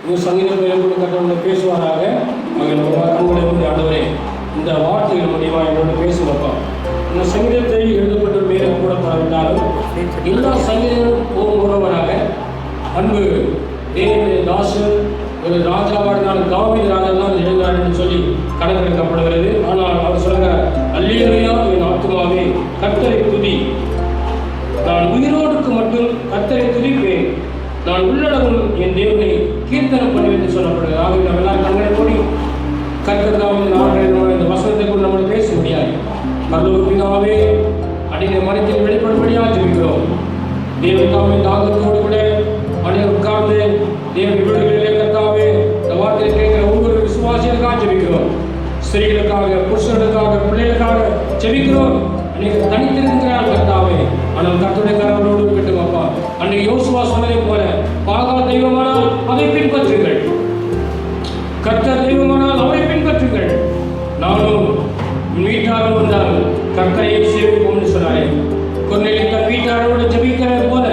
சங்கீதம் கட்டணம் பேசுவாராக. அவங்களுடைய ஆண்டவரே இந்த வார்த்தைகள் மூலியமாக என்னோட பேசுவப்பா. இந்த சங்கீதத்தை எழுதப்பட்ட மேலே கூடப்படாவிட்டாலும் எல்லா சங்கீதங்களும் போகிறவராக அன்பு தேவனுடைய தாசர் ஒரு ராஜாவாடினால் தாவீது ராஜா தான் எழுந்தார் என்று சொல்லி கணக்கெடுக்கப்படுகிறது. ஆனால் அவர் சொல்கிற அல்லேலூயா என் ஆத்துமாவே கர்த்தரை துதி, நான் உயிரோடுக்கு மட்டும் கர்த்தரை துதிப்பேன், நான் உள்ளடவும் என் தேவனை கீர்த்தனம் பண்ணுவேன் என்று சொல்லப்படுகிறது. ஆகவே நம்ம எல்லாரும் கண்களை மூடி கர்த்தர் இந்த வசனத்தை கூட நம்மளை பேச முடியாது. பரலோகபிதாவே அடியை மனத்தில் வெளிப்படும்படியாக ஜெபிக்கிறோம். தேவதாவே தாகத்தோடு கூட அடைய உட்கார்ந்து தேவ வீடுகளிலே கர்த்தாவே இந்த வார்த்தையை கேட்கிற ஒவ்வொரு விசுவாசிகளுக்காக ஜெபிக்கிறோம். ஸ்திரீகளுக்காக, புருஷர்களுக்காக, பிள்ளைகளுக்காக ஜெபிக்கிறோம். அன்னைக்கு தனித்திருக்கிறார் கர்த்தாவே, ஆனால் கர்த்தருடைய கரங்களோடு இருக்கட்டும் அப்பா. அன்னைக்கு யோசுவா சொன்னதை போல பாகா தெய்வமானால் அதை பின்பற்றுங்கள், கர்த்தர் தெய்வமானால் அவரை பின்பற்றுங்கள், நானும் வீட்டாரும் வந்தால் கர்த்தரையை சேவிப்போம்னு சொன்னாரே. கொர்நேலியு தன் வீட்டாரோடு ஜெபிக்கிறது போல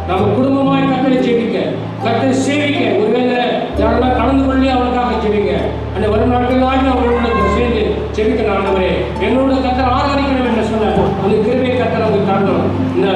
நம்ம குடும்பமாய் கர்த்தரை ஜெபிக்க, கர்த்தரை சேவிக்க, ஒருவேளை யாரெல்லாம் கலந்து கொள்ளி அவளுக்காக ஜெபிக்க, அந்த வரும் நாட்களாக அவர்களோட சேர்ந்து ஜெபிக்க ஆண்டவரே என்னோட கர்த்தர் ஆராதிக்கணும் என்று சொன்னார். அந்த கிருபை கர்த்தர் அவங்க தரணும். இந்த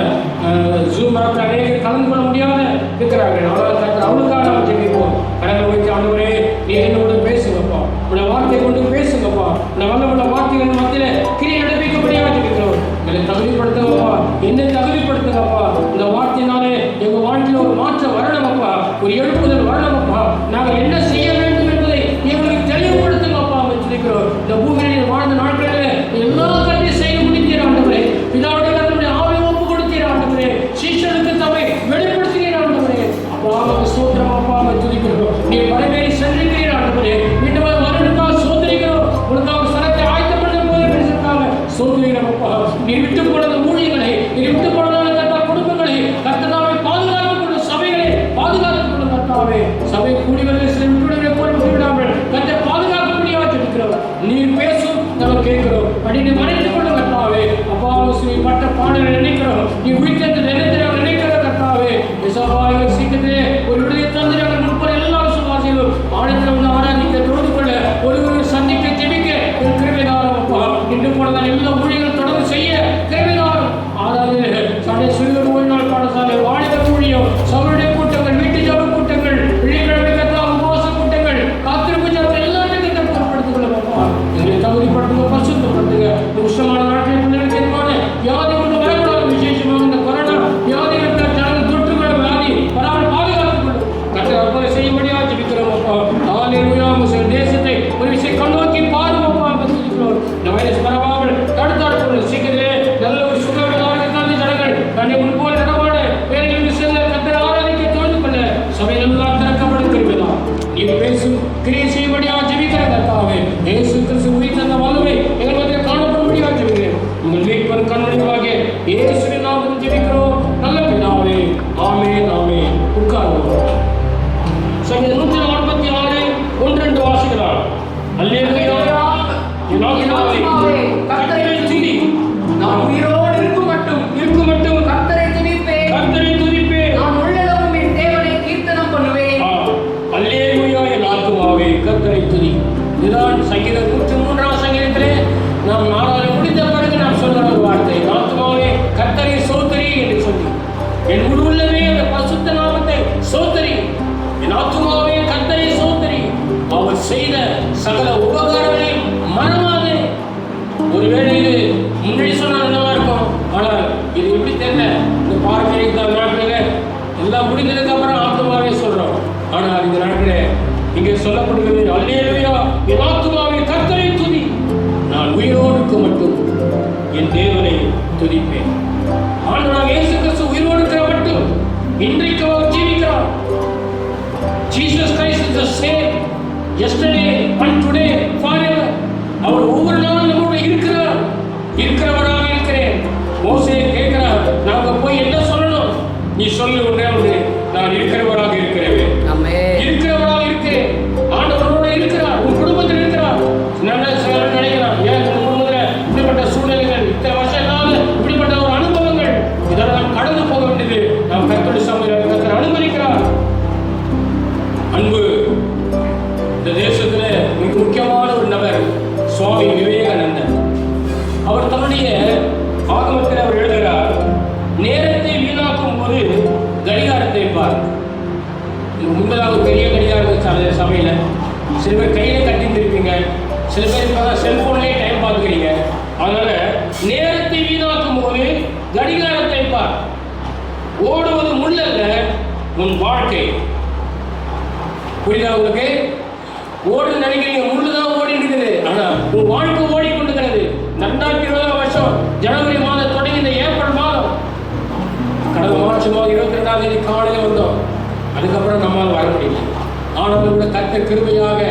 ஜூம் ஆப்பில் அநேகர் கலந்து கொள்ள முடியாத இருக்கிறார்கள். அவர்கள் கர்த்தர் அவளுக்காக நம்ம ஜெபிப்போம். கடவுளை வைத்து ஆண்டவரே நீ என்னோட பேசுங்கப்பா, உடைய வார்த்தையை கொண்டு பேசுங்கப்பா, இந்த வல்லமுள்ள வார்த்தைகள் மத்தியில் கிரியை நடப்பிக்கப்படியாக ஜெபிக்கிறோம். என்னை தகுதிப்படுத்துங்கப்பா, என்னை தகுதிப்படுத்துங்கப்பா. இந்த வார்த்தையினாலே எங்க வாழ்க்கையில் ஒரு மாற்றம் வரணுமப்பா, ஒரு எழுப்புதல் வரணுமப்பா. நாங்கள் என்ன செய்ய வேண்டும் என்பதை எங்களுக்கு தெளிவுபடுத்துங்கப்பா வச்சிருக்கிறோம். இந்த பூமியில் வாழ்ந்த நாட்களில் எல்லா கல்வியும் செய்ய முடித்தீர் ஆண்டவரே. பிதாவுடைய கர்த்தருடைய ஆவியை ஒப்பு கொடுத்தீர் ஆண்டவரே. சீஷனுக்கு தம்மை வெளிப்படுத்தினீர் ஆண்டவரே. அப்பா நமக்கு சோத்திரம் அப்பா துதிக்கிறோம். நீ வரவேறி சென்றிருக்கிறீர் ஆண்டவரே. மீண்டும் வருவதற்காக சோதரிக்கிறோம். உனக்காக சரத்தை ஆயத்தப்படுத்தும் போது பேசுறதுக்காக சோதரிக்கிறோம் அப்பா. நீ விட்டு போனது ஊழியர்களை, நீ விட்டு போனதான கர்த்தா குடும்பங்களை, கர்த்தராவை பாதுகாத்துக் கொண்டு சபைகளை பாதுகாத்துக் கொண்டு கர்த்தாவே சபை கூடிவர்கள் சில விட்டுவிடங்களை போல் விட்டுவிடாமல் கர்த்தரை பாதுகாக்கக்கூடியவா ஜெபிக்கிறோம். நீர் பேசும் நம்ம கேட்கிறோம். அடி மறைத்துக் கொண்டு கர்த்தாவே அப்பா பட்ட பாடலை நினைக்கிறோம். நீ உயிர்த்தென்று நினைத்திரங்கள் நினைக்கிற கர்த்தாவே விசாவாய்கள் சீக்கிரத்திலே ஒரு விடுதலை தந்திரங்கள் முற்பட எல்லா விசுவாசிகளும் ஆழத்தில் உள்ள ஆராதிக்க தொழுது கொள்ள ஒருவரை சந்திக்க ஜெபிக்க ஒரு கிருபைதாரம் அப்பா. இன்று போனதான் எல்லா ஊழியர்கள் தொடர்ந்து செய்ய கிருபைதாரம். ஆராதனை சண்டை சிறுவர் ஓய்வு நாள் பாடசாலை வாலிபர் ஊழியம், சபருடைய கூட்டங்கள், வீட்டு ஜப கூட்டங்கள், வெள்ளிக்கிழமை கத்தா உபவாச கூட்டங்கள், காத்திருப்பு ஜபங்கள் எல்லாத்தையும் கத்தா பொருட்படுத்திக் கொள்ள அப்பா. இதனை தகுதிப்படுத்துங்க, பரிசுத்தப்படுத்துங்க. உஷ்ணமான நாட்களில் பிள்ளைகளுக்கு எதுவான வியாதி கொண்டு வரக்கூடாது. விசேஷமாக இந்த கொரோனா வியாதிகள் ஜனங்கள் தொற்றுகளை வியாதி வராமல் பாதுகாத்துக் கொள்ளும். கத்தர் அற்புதம் செய்யும்படியாக ஜெபிக்கிறோம் அப்பா. ஹல்லேலூயா. முஸ்லிம் தேசத்தை ஒரு விஷயம் கண்ணோக்கி பாருங்க அப்பா. ஜெபிக்கிறோம். இந்த வைரஸ் பரவாமல் தடுத்தாடு சீக்கிரத்திலே நல்ல ஒரு சுகாதாரத்தை தந்து ஜனங்கள் தன்னை முன்போல் நடமாட வேலைகளுக்கு செல்ல கத்தரை ஆராதிக்க தோன்று கொள்ள சபையில் எல்லாம் திறக்கப்படும் கிருபைதான். நீ பேசும் கிரியை செய்யும்படியாக ஜெபிக்கிற கர்த்தாவே இயேசு கிறிஸ்து உயிர் தந்த வல்லமை எங்கள் மத்தியில் காணப்படும்படியாக ஜெபிக்கிறேன். உங்கள் மீட்பர் கண்மணிவாகிய இயேசுவின் நாமத்தில் ஜெபிக்கிறோம் நல்ல பிதாவே. ஆமென் ஆமென். உட்கார்வோம். சங்கீதம் 146 1-2 வாசிக்கலாம். அல்லேலூயா என் ஆத்துமாவே கர்த்தரை துதி, நான் உயிரோடு இருக்கும் மட்டும் கர்த்தரை துதிப்பேன், நான் உள்ளளவும் என் தேவனை கீர்த்தனம் பண்ணுவேன். அல்லேலூயா என் ஆத்துமாவே கர்த்தரை துதி. இதுதான் சங்கீதம் 103 சங்கீதத்திலே நாம் 4 முடிந்த பிறகு நாம் சொல்கிற ஒரு வார்த்தை. ஆத்துமாவே கர்த்தரை சோதரி என்று சொல்லி என் முழு உள்ளமே அந்த பரிசுத்த நாமத்தை சோதரி. என் ஆத்துமாவே கர்த்தரை சோதரி, அவர் செய்த சகல உபகாரங்களையும் மறவாதே. ஒருவேளை இது முன்னாடி சொன்னால் நல்லா இருக்கும், ஆனால் இது எப்படி தெரியல. இந்த பார்க்க நாட்களில் எல்லாம் முடிந்ததுக்கு அப்புறம் ஆத்துமாவே சொல்றோம். ஆனால் இந்த நாட்களில் இங்கே சொல்லப்படுகிறது அல்லேலூயா என் ஆத்துமாவே கர்த்தரை துதி, நான் உயிரோடு மட்டும் என் தேவனை துதிப்பேன். ஆண்டவராகிய இயேசு கிறிஸ்து உயிரோடு இருக்கிற மட்டும் இன்றைக்கு அவர் ஜீவிக்கிறார். Jesus Christ is the same yesterday and today forever. அவர் ஒவ்வொரு நாளும் நம்மோடு இருக்கிறவராக இருக்கிறேன். மோசே கேட்கிறார், நாங்க போய் என்ன சொல்லணும்? நீ சொல்லு ஒன்றே ஒன்று, நான் இருக்கிறவராக இருக்கிறேன், இருக்கிறவராக இருக்கிறேன். ஆண்டவரோடு இருக்கிறார், உன் குடும்பத்தில் இருக்கிறார். நினைக்கிறார், ஏன் உன் குடும்பத்தில் இப்படிப்பட்ட சூழ்நிலைகள், இத்தனை வருஷம் இல்லாத இப்படிப்பட்ட ஒரு அனுபவங்கள், இதெல்லாம் கடந்து போக வேண்டியது நாம் கர்த்தருடைய சமூகத்தில் கர்த்தர் அனுமதிக்கிறார். அன்பு சுவாமி விவேகானந்தர். அவர் தன்னுடைய ஆகமத்தில் அவர் எழுதுகிறார், நேரத்தை வீணாக்கும் போது கடிகாரத்தை பார். முன்பதாக பெரிய கடிகாரம் சபையில் சில பேர் கையில் கட்டியிருப்பீங்க, சில பேர் செல்போன்லேயே டைம் பார்த்துக்கிறீங்க. அதனால நேரத்தை வீணாக்கும் போது கடிகாரத்தை பார். ஓடுவது முள்ளல்ல, உன் வாழ்க்கை. புரியுதா உங்களுக்கு? ஓடு நினைக்கிறீங்க, முள்ளுதான் ஓடி இருக்குது, ஆனா உன் வாழ்க்கை ஓடிக்கொண்டிருக்கிறது. 2020 வருஷம் ஜனவரி மாதம் தொடங்கி இந்த ஏப்ரல் மாதம், கடந்த மார்ச் மாதம் 22ஆம் தேதி காலையில் வந்தோம். அதுக்கப்புறம் நம்மால் வர முடியல. ஆனாலும் கூட கர்த்தர் கிருபையாக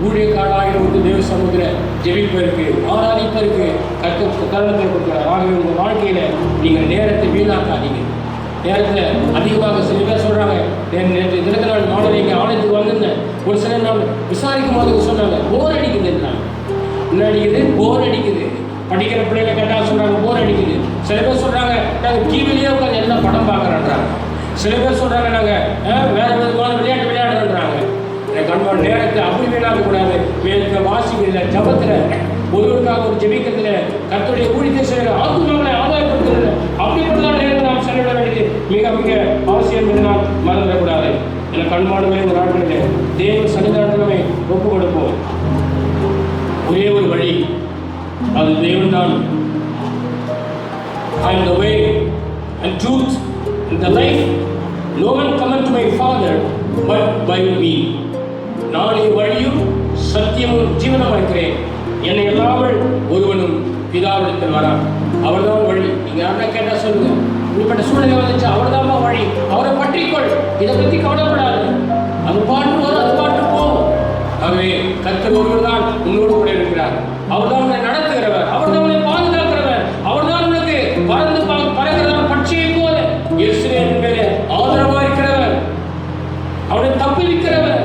ஊழியக்காரராக வந்து தேவ சமூகத்தில் ஜெபிப்பதற்கு, ஆராதிப்பதற்கு கர்த்தர் தருணத்தை கொடுக்கிறார். ஆகவே உங்கள் வாழ்க்கையில் நீங்கள் நேரத்தை வீணாக்காதீங்க. நேரத்தை அதிகமாக சில பேர் சொல்கிறாங்க, நேற்று தினத்த நாள் மாடல் இங்கே ஆலயத்துக்கு வந்திருந்தேன், ஒரு சில நாள் விசாரிக்கும் போது சொன்னாங்க போர் அடிக்குதுன்றாங்க. என்ன அடிக்குது? போர் அடிக்குது. படிக்கிற பிள்ளைகளை கேட்டால் சொல்கிறாங்க போர் அடிக்குது. சில பேர் சொல்கிறாங்க நாங்கள் டிவிலேயே உட்காந்து எல்லாம் படம் பார்க்குறோன்றாங்க. சில பேர் சொல்கிறாங்க நாங்கள் வேறு விதமான விளையாட்டு விளையாடுறோன்றாங்க. எனக்கு அன்பான நேரத்தை அப்படி வீணாக்கக்கூடாது. வேதத்தை வாசிக்கிறதுல, ஜபத்தில், ஒருவருக்காக ஒரு ஜெபிக்கிறதுல, கர்த்தருடைய ஊழியத்தை செய்கிற, ஆத்துமாக்களை ஆதாயப்படுத்துறது, அப்படிப்பட்டதான் நேரத்தை நாம் செலவிட வேண்டியது மிக மிக அவசியம் என்று நாம் மறந்துடக்கூடாது. எனக்கு அன்பானவர்களே, இந்த நாட்களிலே தேவ சன்னிதானமே ஒப்பு கொடுப்போம். ஒரே ஒரு வழி, அது தேவன் தான். I am the way and truth and the life. No one cometh to my Father but by me. நானே வழியும் சத்தியமும் ஜீவனும் இருக்கிறேன். என்னை இல்லாமல் ஒருவனும் பிதாவிடத்தில் வரான். அவர் தான் வழி. நீங்க யாரா கேட்டா சொல்லுங்க, இப்படிப்பட்ட சூழ்நிலை வந்துச்சு, அவர் தான் வழி, அவரை பற்றிக்கொள், இதை பற்றி கவலைப்படாது, அது பாட்டு வரும், அது பாட்டு போகும். ஆகவே கர்த்தர் ஒருவர் தான் உன்னோடு கூட இருக்கிறார். அவர் தான் உன்னை நடத்துகிறவர், அவர் தான் உன்னை பாதுகாக்கிறவர், அவர் தான் உனக்கு பறக்கிறவர் பட்சியை போல இயேசுவின் மேலே ஆதரவாக இருக்கிறவர், அவனை தப்புவிக்கிறவர்,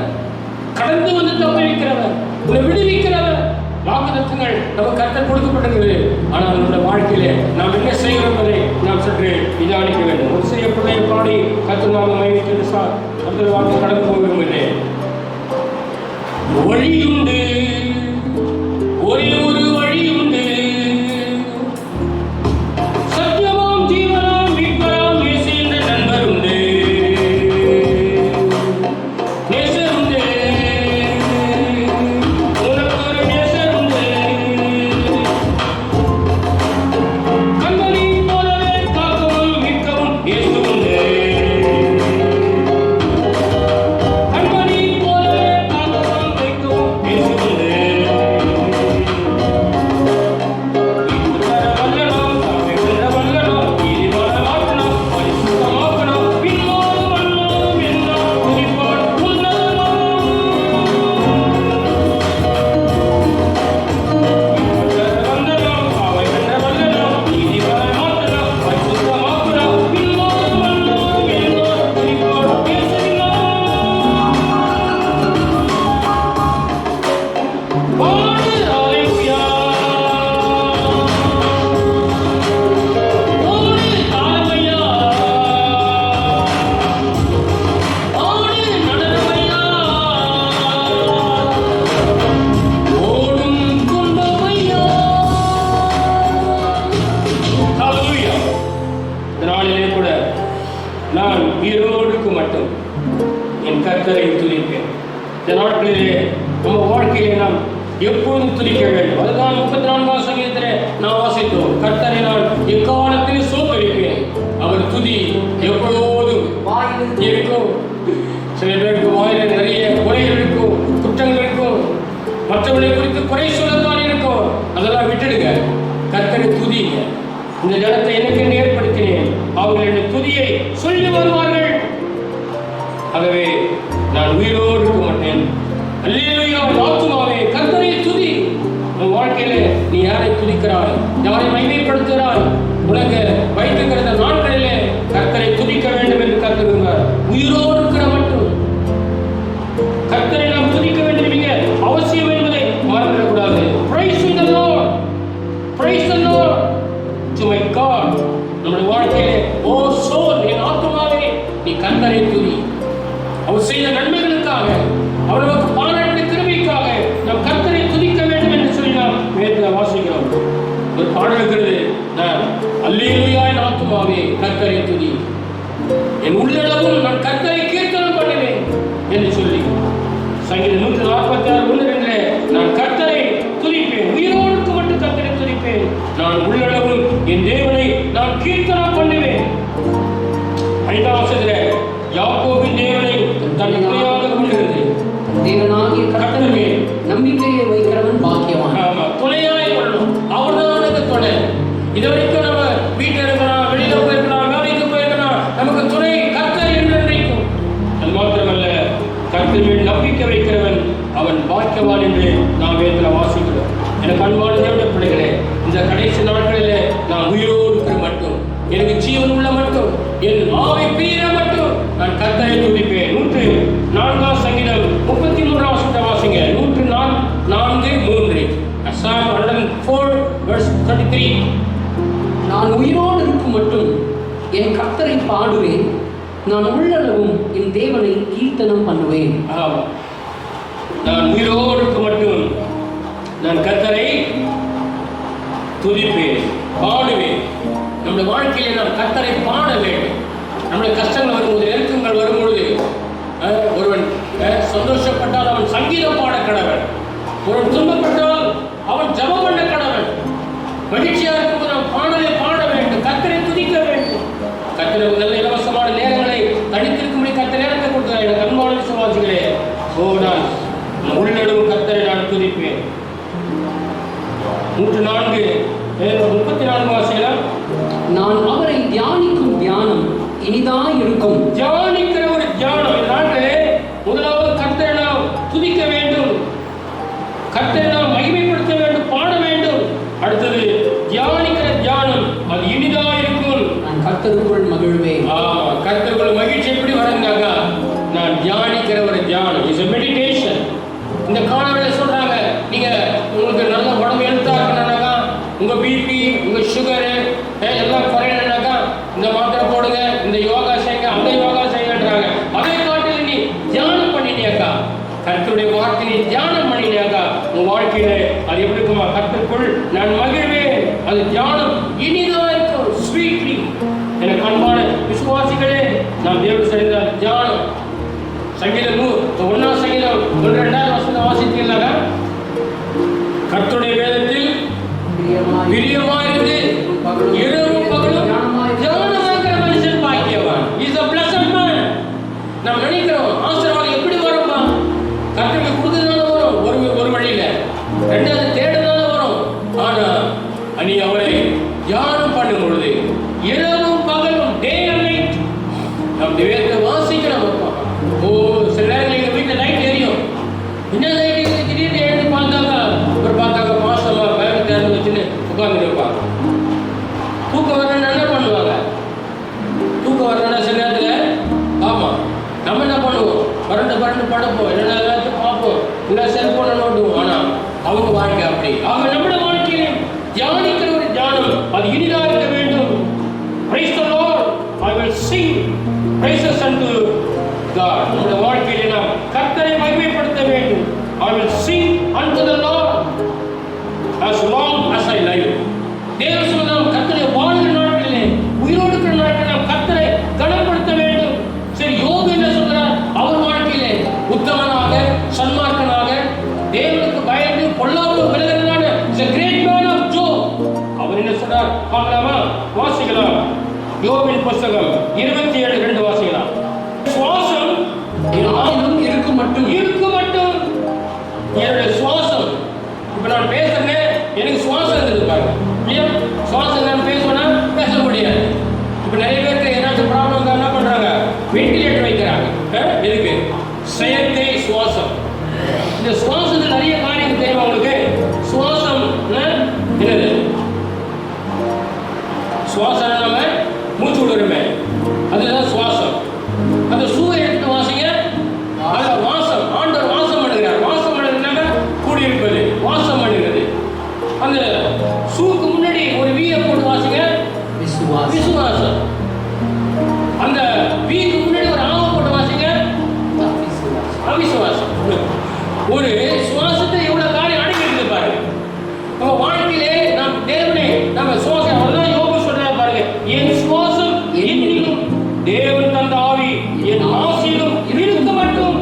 கடந்து வந்து தப்புவிக்கிறவர், உன்னை விடுவிக்கிறவர். வாக்குத்தத்தங்கள் நம்ம கர்த்தர் கொடுக்கப்பட்டிருக்கிறது. ஆனால் நம்முடைய வாழ்க்கையிலே நாம் என்ன செய்கிறோம் என்பதை நாம் சற்று நிதானிக்க வேண்டும். ஒரு செய்ய பிள்ளையை பாடி கர்த்தர் நாம மையத்தில் சார் கர்த்தர் வாக்கு கடந்து போகிறோம் இல்லை. வழியுண்டு, ஒரே ஒரு வழியுண்டு, சத்தியமாம் ஜீவனாம் மீட்பராம் இயேசு என்ற நண்பர் உண்டு, நேசர் உண்டு, உனக்கு ஒரு நேசர் உண்டு. கண்மணி போலவே காக்கவும் மீட்கவும் இயேசு உண்டு. கண்மணி போலவே காக்கவும் மீட்கவும் இயேசு உண்டு. வல்லனம் தாமே வென்ற வல்லனம், நீதிமான மாற்றணும், பரிசுத்தமாக்கணும், பின்னோடு வல்லனம் என்றால் குறிப்பால் உன்னதமாம். வந்தனம் தாமே வென்ற வல்லனம், நீதிமான மாற்றணும், பரிசுத்தமாக்கணும், பின்னோடு வல்லனம் என்றால் குறிப்பால் இயேசுவின் பாடு ஹalleluya. ஓடு தாளமையா, ஆடு நடனமையா, ஓடும் குண்டமையா. ஹalleluya. இந்த நாளிலே கூட நான் உயிரோடுக்கு மட்டும் என் கர்த்தரை துதிப்பேன். இந்த நாட்களிலே நம்ம வாழ்க்கையிலே நாம் எப்பொழுதும் துதிக்க வேண்டும். அதுதான் 34ஆம் சங்கீதத்திலே நாம் வாசித்தோம். கர்த்தரை நான் எக்காலத்திலும் சோத்தரிப்பேன், அவர் துதி எப்பொழுதும் இருக்கும். சில பேருக்கு வாயில நிறைய குறைகள் இருக்கும், குற்றங்கள் இருக்கும், மற்றவர்களை குறித்து குறை சொல்லத்தான் இருக்கும். அதெல்லாம் விட்டுடுங்க, கர்த்தரை துதிங்க. இந்த ஜனத்தை எனக்கு ஏற்படுத்தினேன், அவர்கள் இந்த துதியை சொல்லி வருவார்கள். ஆகவே நான் உயிரோடு இருக்க மாட்டேன். அல்லேலூயா. ஆத்துமாவே கர்த்தரை துதி. உன் வாழ்க்கையிலே நீ யாரை துதிக்கிறாய், யாரை மகிமைப்படுத்துகிறாய், உனக்கு வைத்திருக்கிற நாட்களிலே கர்த்தரை துதிக்க வேண்டும் என்று கர்த்தர் உயிரோடு இருக்கிற மட்டும் கர்த்தரை நாம் துதிக்க வேண்டும் அவசியம் என்பதை மறந்துவிடக்கூடாது. Praise the Lord, praise the Lord to my God. நம்முடைய வாழ்க்கையிலே ஓ சோல், என் ஆத்துமாவே நீ கர்த்தரை துதி. அவர் செய்த நன்மைகளுக்காக, அவர் நமக்கு பாராட்டிய கிருபைக்காக நாம் கர்த்தரை துதிக்க வேண்டும் என்று சொல்லி நாம் சங்கீதம் 146:1-2 நான் கர்த்தரை துதிப்பேன், உயிரோடு மட்டும் கர்த்தரை துதிப்பேன், நான் உள்ளளவும் என் தேவனை நான் கீர்த்தனம் பண்ணுவேன். 5ஆம் வசனத்திலே யாக்கோபின் தேவனை தன் துணையாக கொள்கிறது. தேவனாகிய கர்த்தருக்கு நம்பிக்கையை வைக்கிறவன் பாக்கியவான். ஆமா, துணையாய் கொள்ளணும். அவர்தான் எனக்கு துணை. இதுவரைக்கும் நம்ம வீட்டில் இருக்கலாம், வெளியில போயிருக்கலாம், வேலைக்கு போயிருக்கலாம், நமக்கு துணை கர்த்தர் என்று நினைக்கும். அது மாத்திரமல்ல, கர்த்தர் மேல் நம்பிக்கை வைக்கிறவன் அவன் பாக்கியவான் என்று நாம் வேதத்தில் வாசிக்கிறோம். எனக்கு அன்பான தேவனுடைய பிள்ளைகளே, இந்த கடைசி நாட்களிலே நான் உயிரோடு இருக்கிற மட்டும், எனக்கு ஜீவன் உள்ள மட்டும், என் ஆவி பிரிகிற மட்டும் நான் கர்த்தரை துதிப்பேன். 104ஆம் சங்கீதம் 33ஆம் வசனத்தை வாசிங்க. 104:3 Psalm 104:33 நான் உயிரோடு இருக்கும் மட்டும் என் கர்த்தரை பாடுவேன், நான் உள்ளளவும் என் தேவனை கீர்த்தனம் பண்ணுவேன். நான் உயிரோடு இருக்கும் மட்டும் நான் கர்த்தரை துதிப்பேன், பாடுவேன். நம்முடைய வாழ்க்கையிலே நாம் கர்த்தரை பாட வேண்டும். நம்முடைய கஷ்டங்கள் வரும்போது, நெருக்கங்கள் வரும்பொழுது, ஒருவன் சந்தோஷப்பட்டால் அவன் சங்கீதம் பாட கடவன், ஒருவன் துன்பப்பட்டால் அவன் ஜெபம் பண்ண கடவன். மகிழ்ச்சியாக இருக்கும்போது நாம் பாடலை பாட வேண்டும், கர்த்தரை துதிக்க வேண்டும். கர்த்தர் நல்ல இலவசமான நேரங்களை தனித்திருக்கும்படி கர்த்தர் நேரத்தை கொடுத்தார். எனக்கு அன்பான விசுவாசிகளே, நான் உள்ளளவும் கர்த்தரை நான் துதிப்பேன். 104:34 வாசிக்கலாம். நான் அவரை தியானிக்கும் தியானம் இனிதாய் இருக்கும். தியானிக்கிற ஒரு தியானம். இந்த நாட்டிலே முதலாவது கர்த்தரை நாம் துதிக்க வேண்டும், கர்த்தரை நாம் மகிமைப்படுத்த வேண்டும், பாட வேண்டும். அடுத்தது தியானிக்கிற தியானம், அது இனிதாய் இருக்கும். நான் கர்த்தருக்குள் மகிழ்வேன். கர்த்தருக்குள் மகிழ்ச்சி எப்படி வருங்காக? நான் தியானிக்கிற ஒரு தியானம். Is a meditation. இந்த காலவெளியில சொல்றாங்க, நீங்க உங்களுக்கு நல்ல உடம்பு எழுத்தா இருக்கணும்னாக்கா, உங்க பிபி, உங்க சுகரு எல்லாம் குறையணும்னாக்கா இந்த மாத்திரை போடுங்க, இந்த யோகா செய்யுங்க, அந்த யோகா செய்யன்றாங்க. அதை காட்டில் நீ தியானம் பண்ணினியாக்கா, கர்த்தருடைய வார்த்தையை தியானம் பண்ணினியாக்கா, உன் வாழ்க்கையில அது எப்படி இருக்குமா? கர்த்தருக்குள் நான் மகிழ்வேன். அது தியானம் இனிதா இருக்கும், ஸ்வீட்லி. எனக்கு அன்பான விசுவாசிகளே, நாம் தேவன் செய்த தியானம் சங்கீதம் 1ஆம் சங்கீதம் 2ஆம் வசனம் வாசித்தீர்களா? கர்த்தருடைய வேதத்தில் பிரியமாயிருந்து இரவும் பகலும் தியானமாகிற மனுஷன் பாக்கியவான். Is a blessed man. நாம் நினைக்கிறோம் ஆசீர்வாதம் எப்படி வரும்பா? கர்த்தருக்கு கொடுத்ததுனால வரும் ஒரு வழியில, ரெண்டாவது தேடுதனால வரும். ஆனா நீ அவரை தியானம் பண்ணும் பொழுது இரவும் பகலும், டே அண்ட் நைட், நாம் வேதத்தை வாசிக்கிறோம். சில நேரங்கள் எங்க வீட்டில் லைட் எரியும். என்ன லைட் எரியுது? திடீர்னு எழுந்து பார்த்தாங்க மாசமா வேலை தேர்ந்து வச்சுன்னு உட்கார்ந்து இருப்பாங்க. தூக்கம் வரணும்னா என்ன பண்ணுவாங்க? தூக்கம் வரணும்னா சில நேரத்தில் நம்ம என்ன பண்ணுவோம்? பரண்டு படுப்போம், இல்லைன்னா எல்லாத்தையும் பார்ப்போம், இல்லை செல்போனை நோட்டுவோம். ஆனால் அவங்க வாழ்க்கை அப்படி. அவங்க நம்முடைய வாழ்க்கையை தியானிக்கிற ஒரு தியானம், அது இனிதாக இருக்க வேண்டும். Praise the Lord. I will sing praises unto God. நம்முடைய வாழ்க்கையிலே நாம் கர்த்தரை மகிமைப்படுத்த வேண்டும். I will sing unto the Lord as long as I live. தேவன் சொன்னார், கர்த்தரை வாழ்கிற நாட்களிலே, உயிரோடு இருக்கிற நாட்களில் நாம் கர்த்தரை கனப்படுத்த வேண்டும். சரி, யோபு என்ன சொல்றார்? அவர் வாழ்க்கையிலே உத்தமனாக, சன்மார்க்கனாக, தேவனுக்கு பயந்து பொல்லாப்பு விலகிறதான is a great man of Job. அவர் என்ன சொல்றார் பார்க்கலாமா? வாசிக்கலாம். யோபின் புத்தகம் 27:2 வாசிக்கலாம். சுவாசம் இருக்கு மட்டும் என்னுடைய சுவாசம். இப்ப நான் பேசுறேன், எனக்கு சுவாசம் இருந்தது பாருங்க. சுவாசம் நான் பேசுவேன்னா பேச முடியாது. இப்ப நிறைய பேருக்கு ஏதாச்சும் ப்ராப்ளம் என்ன பண்றாங்க? வெண்டிலேட்டர் வைக்கிறாங்க. எதுக்கு? செயற்கை சுவாசம். இந்த சுவாசத்தில் நிறைய காரியம் தெரியும் உங்களுக்கு. சுவாசம் என்னது? சுவாசம் நம்ம மூச்சு விடுறோமே, அதுதான் சுவாசம். அந்த சூவை எடுத்து வாசிங்க. அது வாசம். ஆண்டவர் வாசம் பண்ணுகிறார். வாசம் பண்ணுறதுனால கூடியிருப்பது, வாசம் பண்ணுகிறது. அந்த சூக்கு முன்னாடி ஒரு வீயை போட்டு வாசிங்க. விசுவாசம். அந்த வீக்கு முன்னாடி ஒரு ஆவை போட்டு வாசிங்க. அவிசுவாசம். ஒரு சுவாசத்தை எவ்வளவு காரியம் அடங்கிட்டு பாருங்க. நம்ம வாழ்க்கையிலே நாம் தேவனை நம்ம சுவாசம், அதான் யோபு சொல்றாரு பாருங்க, என் சுவாசம் என்னிலும் தேவன் தந்த ஆவி என் ஆசிலும் இருக்க மட்டும்.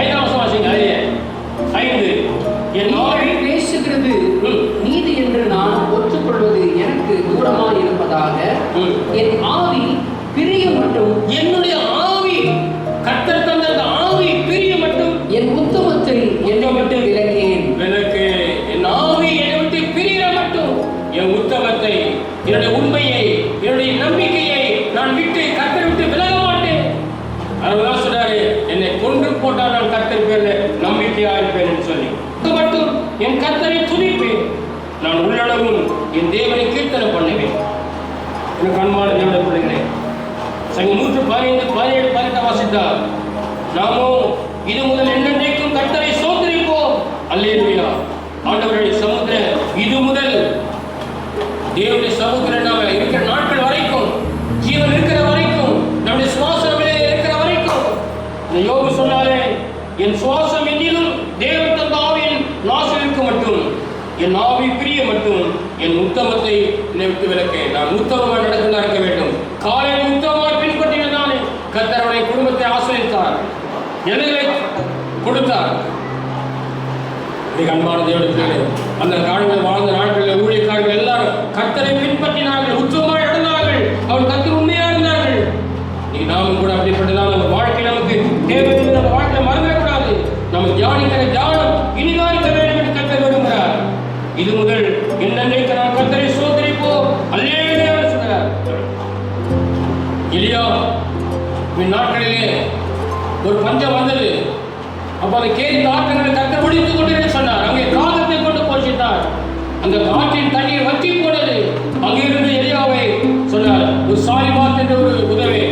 5ஆம் வாசிங்க. என் ஆவி பிரிய மட்டும், என்னுடைய ஆவி கர்த்தர் தந்த அந்த ஆவி பிரிய மட்டும் என் உத்தமத்தை என்னை விட்டு விலக்கேன். என் ஆவி என்னை விட்டு பிரிய மட்டும் என் உத்தமத்தை, என்னுடைய உண்மையை, என்னுடைய நம்பிக்கையை நான் விட்டு கர்த்தரை விட்டு விலக மாட்டேன். அதனால சொல்றாரு, என்னை கொன்று போட்டால் நான் கர்த்தர் பேர்ல நம்பிக்கையா இருப்பேன் சொல்லி மட்டும் என் கர்த்தரை துதிப்பேன். நான் உள்ளளவும் என் தேவனை கீர்த்தனை பண்ணுவேன். எனக்கு அன்பான தேவனுடைய பிள்ளைகளே, சங்கீதம் 115, 17, 18 வாசித்தார். நாமோ இது முதல் என்னென்றைக்கும் கர்த்தரை ஸ்தோத்திரிப்போம். அல்லேலூயா. ஆண்டவருடைய சமுத்திரம் இது முதல் தேவனுடைய சமுத்திரம் நாம இருக்கிற நாட்கள் வரைக்கும், ஜீவன் இருக்கிற வரைக்கும், நம்முடைய சுவாசம் இருக்கிற வரைக்கும். இந்த யோபு சொன்னாலே, என் சுவாசம் என்னிலும் தேவன் தந்த ஆவியின் நாசம் இருக்க மட்டும் என் ஆவி பிரிய மட்டும் என் உத்தமத்தை என்னை விட்டு விலக்க. நான் உத்தமமாக நடக்க வேண்டும். காலையில் உத்தமமாக பின்பற்றினாலே கர்த்தருடைய குடும்பத்தை ஆசிரியத்தார், எல்லைகளை கொடுத்தார். அன்பான தேவனுக்கு அந்த காலங்களில் வாழ்ந்த நாட்களில் ஊழியக்காரர்கள் எல்லாரும் கர்த்தரை பின்பற்றினார்கள், உத்தமமாக நடந்தார்கள், அவர் கர்த்தர் உண்மையா இருந்தார்கள். நீ நாமும் கூட அப்படிப்பட்டதான் நம்ம வாழ்க்கை நமக்கு தேவை. நம்ம வாழ்க்கையை மறந்துடக்கூடாது. நம்ம தியானிக்கிற தியானம் இனிதான் இருக்க வேண்டும் என்று கர்த்தர் விரும்புகிறார். இது முதல் என்னென்னைக்கு நான் கர்த்தரை ஸ்தோத்திரிப்போம். அல்லேலூயா சொன்னார். எலியா நாட்களிலே ஒரு பஞ்சம் வந்தது. அப்ப அதை கேட்டு ஆற்றங்களை கர்த்தர் முடித்துக் கொண்டு சொன்னார். அங்கே காகத்தை கொண்டு போஷித்தார். அந்த காற்றின் தண்ணீர் வற்றி போனது. அங்கிருந்து எலியாவை சொன்னார், ஒரு சாரிபாத் என்ற ஒரு உதவி,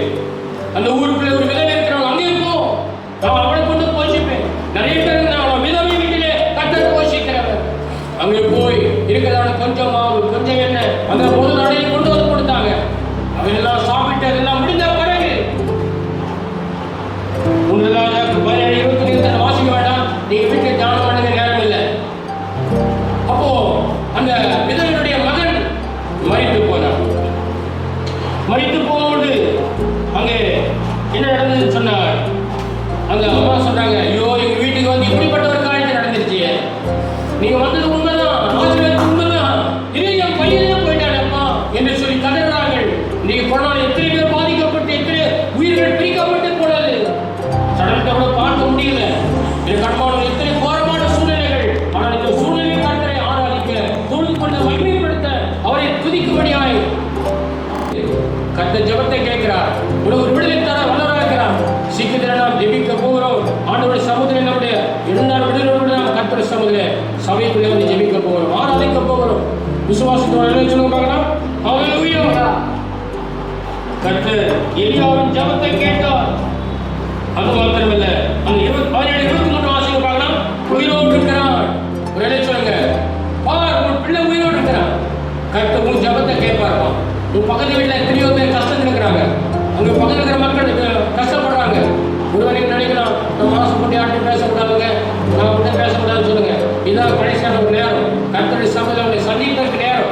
அந்த ஊருக்குள்ள ஒரு விதவை இருக்கிறவங்க, அங்கே போ, நான் அவளை கொண்டு போஷிப்பேன். நிறைய பேர் விதவை வீட்டிலே கர்த்தர் போஷிக்கிறவர். அங்கே போய் இருக்கிறதான கொஞ்சம் மாவு, கொஞ்சம் எண்ணெய், அந்த ஒரு நாளையை கொண்டு வந்து கொடுத்தாங்க. அவெல்லாம் சாப்பிட்டு அதெல்லாம் முடிந்த பிறகு 1 வாசிக்க வேண்டாம், நீங்க வீட்டில் தியானம் பண்ண நேரம் இல்லை. அப்போ அந்த விதவையுடைய மகன் மரித்து போனார். மரித்து போகும்போது அங்கே என்ன நடந்ததுன்னு சொன்னார். அந்த அம்மா சொன்னாங்க, ஐயோ எங்க வீட்டுக்கு வந்து இப்படிப்பட்ட ஒரு காரியத்தை நடந்துருச்சு. நீங்க வந்தது உண்மைதான், ஆசிரியர் உண்மைதான், இதே என் பையனே போயிட்டானப்பா என்று சொல்லி கதறார்கள். நீங்க கொரோனா எத்தனை பேர் பாதிக்கப்பட்டு, எத்தனை உயிர்கள் பிரிக்கப்பட்டு போனது சடலத்தை கூட பார்க்க முடியல. எனக்கு அன்பான எத்தனை கோரமான சூழ்நிலைகள். ஆனால் இந்த சூழ்நிலை கர்த்தரை ஆராதிக்க, தொழுது கொண்டு மகிமைப்படுத்த, அவரை துதிக்கும்படியாய் கர்த்தர் ஜெபத்தை கேட்கிறார். உனக்கு ஒரு விடுதலை தர வல்லவராக இருக்கிறார். சீக்கிரத்தில் நாம் ஜெபிக்க போகிறோம். ஆண்டவருடைய சமுதிரம் நம்முடைய எல்லா விடுதலோடு நாம் கர்த்தருடைய சமுதிரம் சபைக்குள்ளே வந்து ஜெபிக்க போகிறோம், ஆராதிக்க போகிறோம். விசுவாசத்தோடு என்ன சொல்லுங்க பார்க்கலாம். ஹல்லேலூயா. கர்த்தர் எலியாவின் ஜெபத்தை கேட்டார். அது மாத்திரமல்ல, அந்த 17-23 வாசிக்க பார்க்கலாம். உயிரோடு இருக்கிறான். ஒரு இடம் சொல்லுங்க, பார் உன் பிள்ளை உயிரோடு இருக்கிறான். கர்த்தர் உன் ஜெபத்தை கேட்பாருமா. உன் பக்கத்து வீட்டில் எத்தனையோ பேர் கஷ்டத்தில் இருக்கிறாங்க. அங்கே பக்கத்தில் இருக்கிற மக்கள் கஷ்டப்படுறாங்க. ஒருவரை நினைக்கலாம், நம்ம மாசப்பட்டு யார்ட்டும் பேசக்கூடாதுங்க, நான் கிட்ட பேசக்கூடாதுன்னு சொல்லுங்க. இதான் கடைசியான ஒரு நேரம். கர்த்தருடைய சபையில் சந்திப்பதற்கு நேரம்.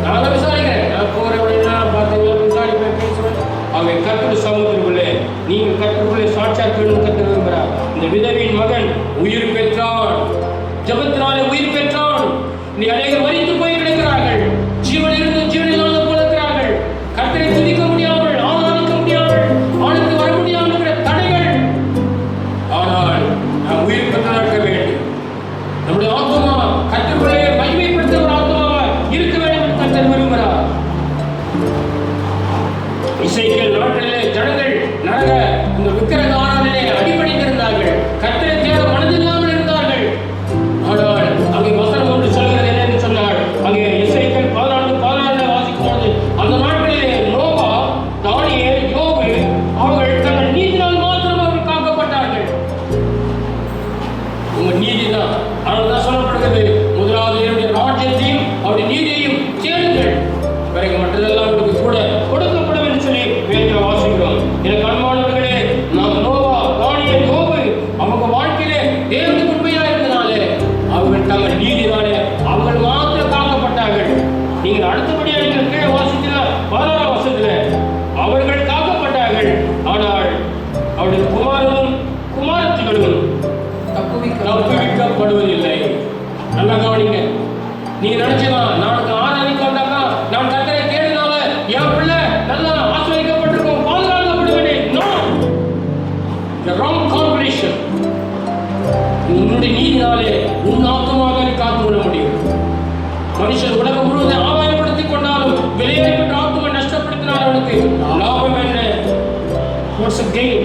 நான் தான் விசாரிக்கிறேன். நான் போகிறவனா பார்த்தீங்கன்னா விசாரிப்பேன், பேசுவேன். அவை கர்த்தருடைய சமூகத்திற்குள்ளே நீங்கள் கர்த்தருக்குள்ளே சாட்சியா இருக்கணும்னு கர்த்தர் விரும்புகிறார். இந்த விதவியின் மகன் உயிர் பெற்றான், ஜெபத்தினாலே உயிர் பெற்றான். நீ அநேகர் மரித்து போய் கிடக்கிறார்கள், ஜீவன் இருந்து ஜீவன் இல்லாத போல இருக்கிறார்கள். கர்த்தரை துதிக்க முடியாமல், ஆராதிக்க முடியாமல், ஆளுக்கு வர முடியாமல் இருக்கிற தடைகள். ஆனால் நாம் உயிர் பெற்றதாக இருக்க வேண்டும். நம்முடைய ஆத்மா கர்த்தருக்குள்ளே மகிமைப்படுத்த ஒரு ஆத்மாவாக இருக்க வேண்டும் என்று கர்த்தர் விரும்புகிறார். இசைக்கேல் நாட்டிலே ஜனங்கள் நரக இந்த விக்கிரக ஆராதனை அடிபணிந்திருந்தார்கள். கர்த்தரை தேட மனதில்லாமல் இருந்தார்கள். ஆனால் அங்கே வசனம் ஒன்று சொல்கிறது என்னன்னு சொன்னார். அங்கே இசைக்கேல் 14 வாசிக்கும்போது, அந்த நாட்களிலே நோவா, தானியேல், யோபு அவர்கள் தங்கள் நீதினால் மாத்திரம் அவர்கள் காக்கப்பட்டார்கள். உங்க நீதிதான். அதனால்தான் சொல்லப்படுகிறது, முதலாவது என்னுடைய ராஜ்யத்தையும் அவருடைய நீதியையும் தேடுங்கள், பிறகு மற்றதெல்லாம் உங்களுக்கு கூட கொடுக்கப்படும் என்று சொல்லி வேதத்தில் வாசிக்கிறோம். எனக்கு அன்பானவர்களே, நாம் நோவா, தானியேல், யோபு அவங்க வாழ்க்கையிலே தேவனுக்கு உண்மையா இருந்தனாலே அவர்கள் தங்கள் நீதினாலே அவர்கள் மாத்திரம் காக்கப்பட்டார்கள். நீங்கள் அடுத்தபடியாக நீங்கள் கீழே வாசிக்கல 16 வருஷத்துல அவர்கள் காக்கப்பட்டார்கள். ஆனால் அவருடைய குமாரனும் குமாரத்திகளும் தப்புவிக்கப்படுவதில்லை. நல்லா கவனிங்க. நீங்க நினைச்சலாம், நான் ஆராதிக்க வந்தாக்கா, நான் கர்த்தரை தேடினால என் பிள்ளை உன்னுடைய நீதினாலே உன் ஆத்மாவை நீ காத்துக்கொள்ள முடியும். மனுஷன் உலகம் முழுவதும் ஆதாயப்படுத்திக் கொண்டாலும் விலையேற்பட்ட ஆத்மா நஷ்டப்படுத்தினால் அவனுக்கு லாபம் என்ன? What's the gain?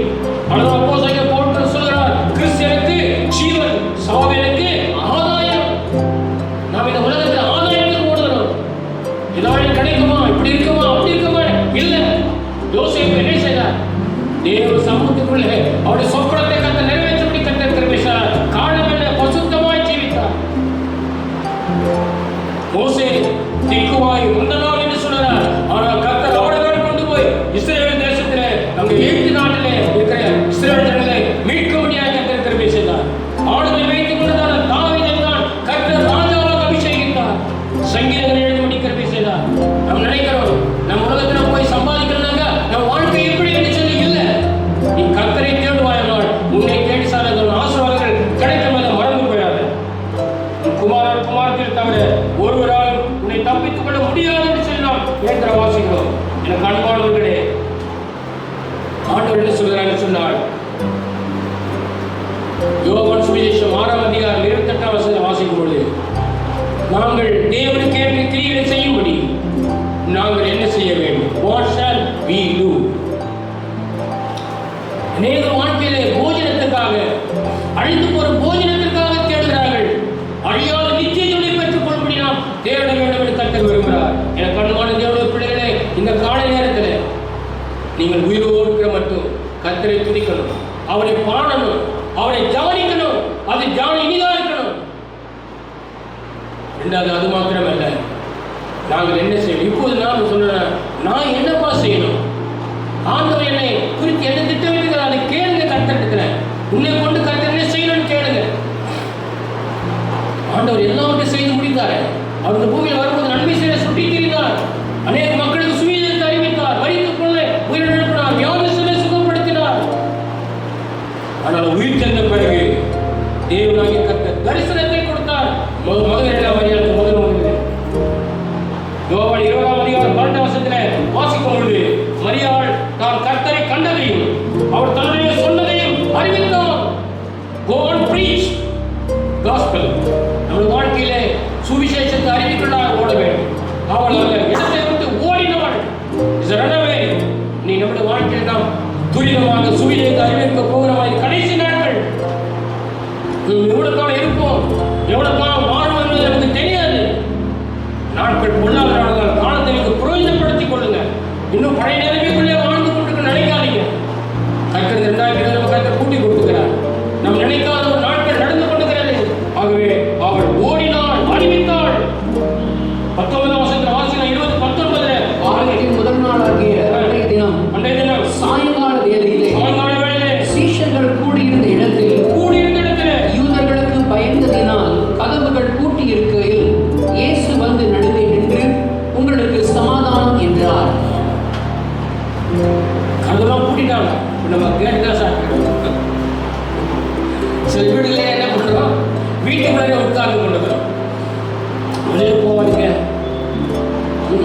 ஆனால் அப்போஸ்தலன் பவுல் சொல்கிறார், கிறிஸ்துவுக்கு ஜீவன், சாவிற்கு ஆதாயம். நாம் இந்த உலகத்தில் ஆதாயத்துக்கு ஓடுகிறோம். ஏதாவது கிடைக்குமா, இப்படி இருக்குமா, அப்படி இருக்குமா? இல்லை. யோசேப்பு என்ன செய்தார்? தேவ சமூகத்துக்குள்ளே அவருடைய சொப்பனத்தை கர்த்தர் நிறைவேற்றும்படி கர்த்தர் கிருபை செய்தார். காரணம் என்ன? பரிசுத்தமாய் ஜீவித்தார். மோசே திக்குவாய் வந்தனான் என்று சொல்கிறார். ஆனால் கர்த்தர் அவரை கொண்டு போய் இஸ்ரவேல் தேசத்திலே, அங்கு எகிப்து நாட்டிலே இருக்கிற இஸ்ரவேல் ஜனங்களை மீட்க முடியாத கர்த்தர் கிருபை செய்தார். ஆடுகளை வைத்துக் கொண்டதான தாவீதை தான் கர்த்தர் ராஜாவாக அபிஷேகித்தார். சங்கீதங்களை எழுதும்படி கிருபை செய்தார். நாம் நினைக்கிறோம் நம் உலகத்தில் போய் சம்பாதிக்கிறனாங்க நம் வாழ்க்கை எப்படி என்று சொல்லி இல்லை. நீ கர்த்தரை தேடுவாயானால் உன்னை தேடி சார் ஆசீர்வாதங்கள் கிடைக்கும் என மறந்து போயாது. குமாரத்தில் தவிர ஒருவரால் உன்னை தப்பித்துக் கொள்ள முடியாது என்று சொல்லி நாம் ஏற்ற வாசிக்கிறோம். எனக்கு அன்பானவர்களே, ஆண்டவர் என்ன சொல்கிறார் சொன்னால், யோவான் சுவிசேஷம் 6ஆம் அதிகாரம் 28ஆம் வசனம் வாசிக்கும் பொழுது, நாங்கள் தேவனுக்கு ஏற்ற கிரியைகளை செய்யும்படி நாங்கள் என்ன செய்ய வேண்டும்? What shall we do? அநேக வாழ்க்கையிலே போஜனத்துக்காக, அழிந்து போற போஜனத்திற்காக தேடுகிறார்கள். அழியாத நித்தியத்தை பெற்றுக் கொள்ளும்படி நாம் தேட வேண்டும் என்று கர்த்தர் விரும்புகிறார். என கண்ணுமான தேவனுடைய பிள்ளைகளே, இந்த காலை நேரத்தில் நீங்கள் உயிரோடு இருக்கிற மட்டும் கர்த்தரை துதிக்கணும், அவரை பாடணும், அவரை கவனிக்கணும். அது தியானம் இனிதா இருக்கணும். ரெண்டாவது, அது மாத்திரமல்ல, நாங்கள் என்ன செய்யணும்? இப்போது நான் சொல்றேன், நான் என்னப்பா செய்யணும்? ஆண்டவர் என்னை குறித்து என்ன திட்டமிட்டுக்கிறார்? அதை கேளுங்க. கர்த்தர் உன்னை கொண்டு கர்த்தர் என்ன செய்யணும்னு கேளுங்க. ஆண்டவர் எல்லாவற்றையும் செய்து முடித்தார். அவர் இந்த பூமியில் வரும்போது நன்மை செய்ய சுட்டி தீர்ந்தார். அநேக மக்களுக்கு சுவிசேஷத்தை அறிவித்தார். மரித்துக் கொள்ள உயிரிழப்பினார். வியாதிஸ்தரை சுகப்படுத்தினார். ஆனால் உயிர் சென்ற பிறகு தேவனாகிய கர்த்தர் தரிசனத்தை கொடுத்தார். முதல் யோவான் 20ஆம் அதிகாரம் 12ஆம் வசனத்திலே வாசிக்கும் பொழுது, மரியாள் தான் கர்த்தரை கண்டதையும் அவர் தன்னுடைய சொன்னதையும் அறிவித்தார். Go and preach gospel. நம்முடைய வாழ்க்கையிலே சுவிசேஷத்தை அறிவிக்கலாக ஓட வேண்டும். அவள் அந்த இடத்தை விட்டு ஓடினவள். நீ நம்முடைய வாழ்க்கையில் நாம் துரிதமாக சுவிசேஷத்தை அறிவிக்க போகிறோம். கடைசி நாட்கள் எவ்வளவு காலம் இருப்போம், எவ்வளவு காலம் வாழ்வோம் என்பது நமக்கு தெரியாது. நாட்கள் பொல்லாதவர்களால் காலத்தை நீங்கள் பிரயோஜனப்படுத்திக் கொள்ளுங்க. இன்னும் பழைய நிலைமைக்குள்ளே வாழ்ந்து கொண்டு நினைக்காதீங்க. கர்த்தர் 2020 கர்த்தர் கூட்டி கொடுத்துக்கிறார். நாம் நினைக்காத ஒரு நாட்கள் நடந்து கொண்டிருக்கிறது. ஆகவே அவள் ஓடினாள், அறிவித்தாள். 19ஆம் வசனத்தில் வாசிக்கலாம். 20:19 வாரத்தின் முதல் நாள் ஆகிய அன்றைய தினம் சாயங்கால வேளையிலே சீஷர்கள் கூடியிருந்த இடத்தில் யூதர்களுக்கு பயந்ததினால் கதவுகள் பூட்டி இருக்கையில் இயேசு வந்து நடுவே நின்று, உங்களுக்கு சமாதானம் என்றார். அதெல்லாம் பூட்டிட்டாங்க. நம்ம கேட்டுதான் சாப்பிடுறோம். சில வீடுகளே என்ன பண்றோம், வீட்டுக்குள்ளே உட்கார்ந்து கொண்டுக்கிறோம். வெளியே போவாதீங்க,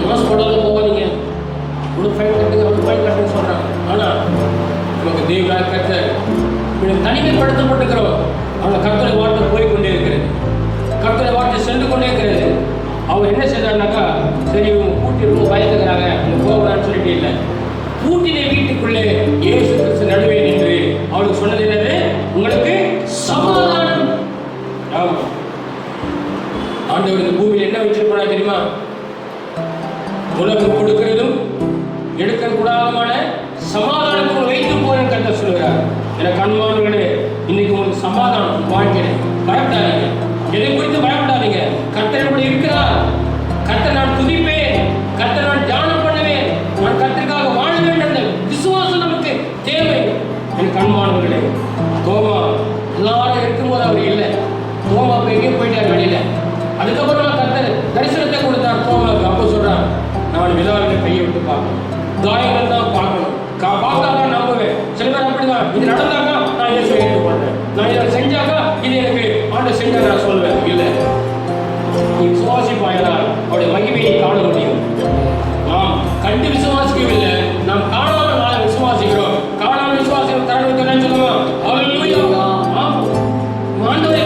மாஸ்க் போடாத போவாதீங்க, ஒரு ஃபைன் கட்டுங்க, ஒரு ஃபைன் கட்டுன்னு சொல்றாங்க. ஆனா நமக்கு தேவனாக கர்த்தர் தனிமைப்படுத்தப்பட்டுக்கிறோம். அவங்க கர்த்தரை வார்த்தை போய்கொண்டே இருக்கிறது, கர்த்தரை வார்த்தை சென்று கொண்டே இருக்கிறது. அவர் என்ன செய்தாருனாக்கா, சரி இவங்க பூட்டி ரொம்ப பயந்துக்கிறாங்க, இவங்க போகக்கூடாதுன்னு சொல்லிட்டு இல்லை. பூட்டின வீட்டுக்குள்ளே இயேசு கிறிஸ்து நடுவே நின்று அவருக்கு சொன்னது என்னது? உங்களுக்கு சமாதானம். ஆண்டவர் இந்த பூமியில் என்ன வச்சிருப்பா தெரியுமா? உலகம் கொடுக்கிறதும் எடுக்க கூடாதமான சமாதானத்தை வைத்து போறேன் கர்த்தர் சொல்லுகிறார். எனக்கு அன்பானவர்களே, இன்னைக்கு உங்களுக்கு சமாதானம் வாழ்க்கையில. பயப்படாதீங்க, எதை குறித்து பயப்படாதீங்க. கர்த்தர் இப்படி இருக்கிறார். கர்த்தர் நான் துதிப்பேன், கர்த்தர் நான் தியானம் பண்ணுவேன், நான் கர்த்தருக்காக வாழ வேண்டும். விசுவாசம் நமக்கு தேவை. எனக்கு அன்பானவர்களே, தோமா எல்லாரும் இருக்கும்போது அவர் இல்லை. தோமா எங்கேயும் போயிட்டார் வெளியில. அதுக்கப்புறம் கர்த்தர் தரிசனத்தை கொடுத்தார் தோமாவுக்கு. அப்போ சொல்றார், நான் விழாவில் கையை விட்டு பார்க்கணும், காயங்கள் தான் பார்க்கணும், பார்த்தாதான் நம்புவேன். சில பேர் அப்படிதான், இது நடந்தாக்கா நான் இதை ஏற்றுக்கொள்றேன், நான் இதை செஞ்சாக்கா இது எனக்கு ஆண்டு செஞ்சா நான் சொல்வேன். இல்லை, நீ விசுவாசிப்பாயால் அவருடைய மகிமையை காண முடியும். நாம் கண்டு விசுவாசிக்கவில்லை, நாம் காணாமல் நாளை விசுவாசிக்கிறோம். காணாமல் விசுவாசிக்கிற தருணத்தை சொல்லுவோம், ஆண்டவரே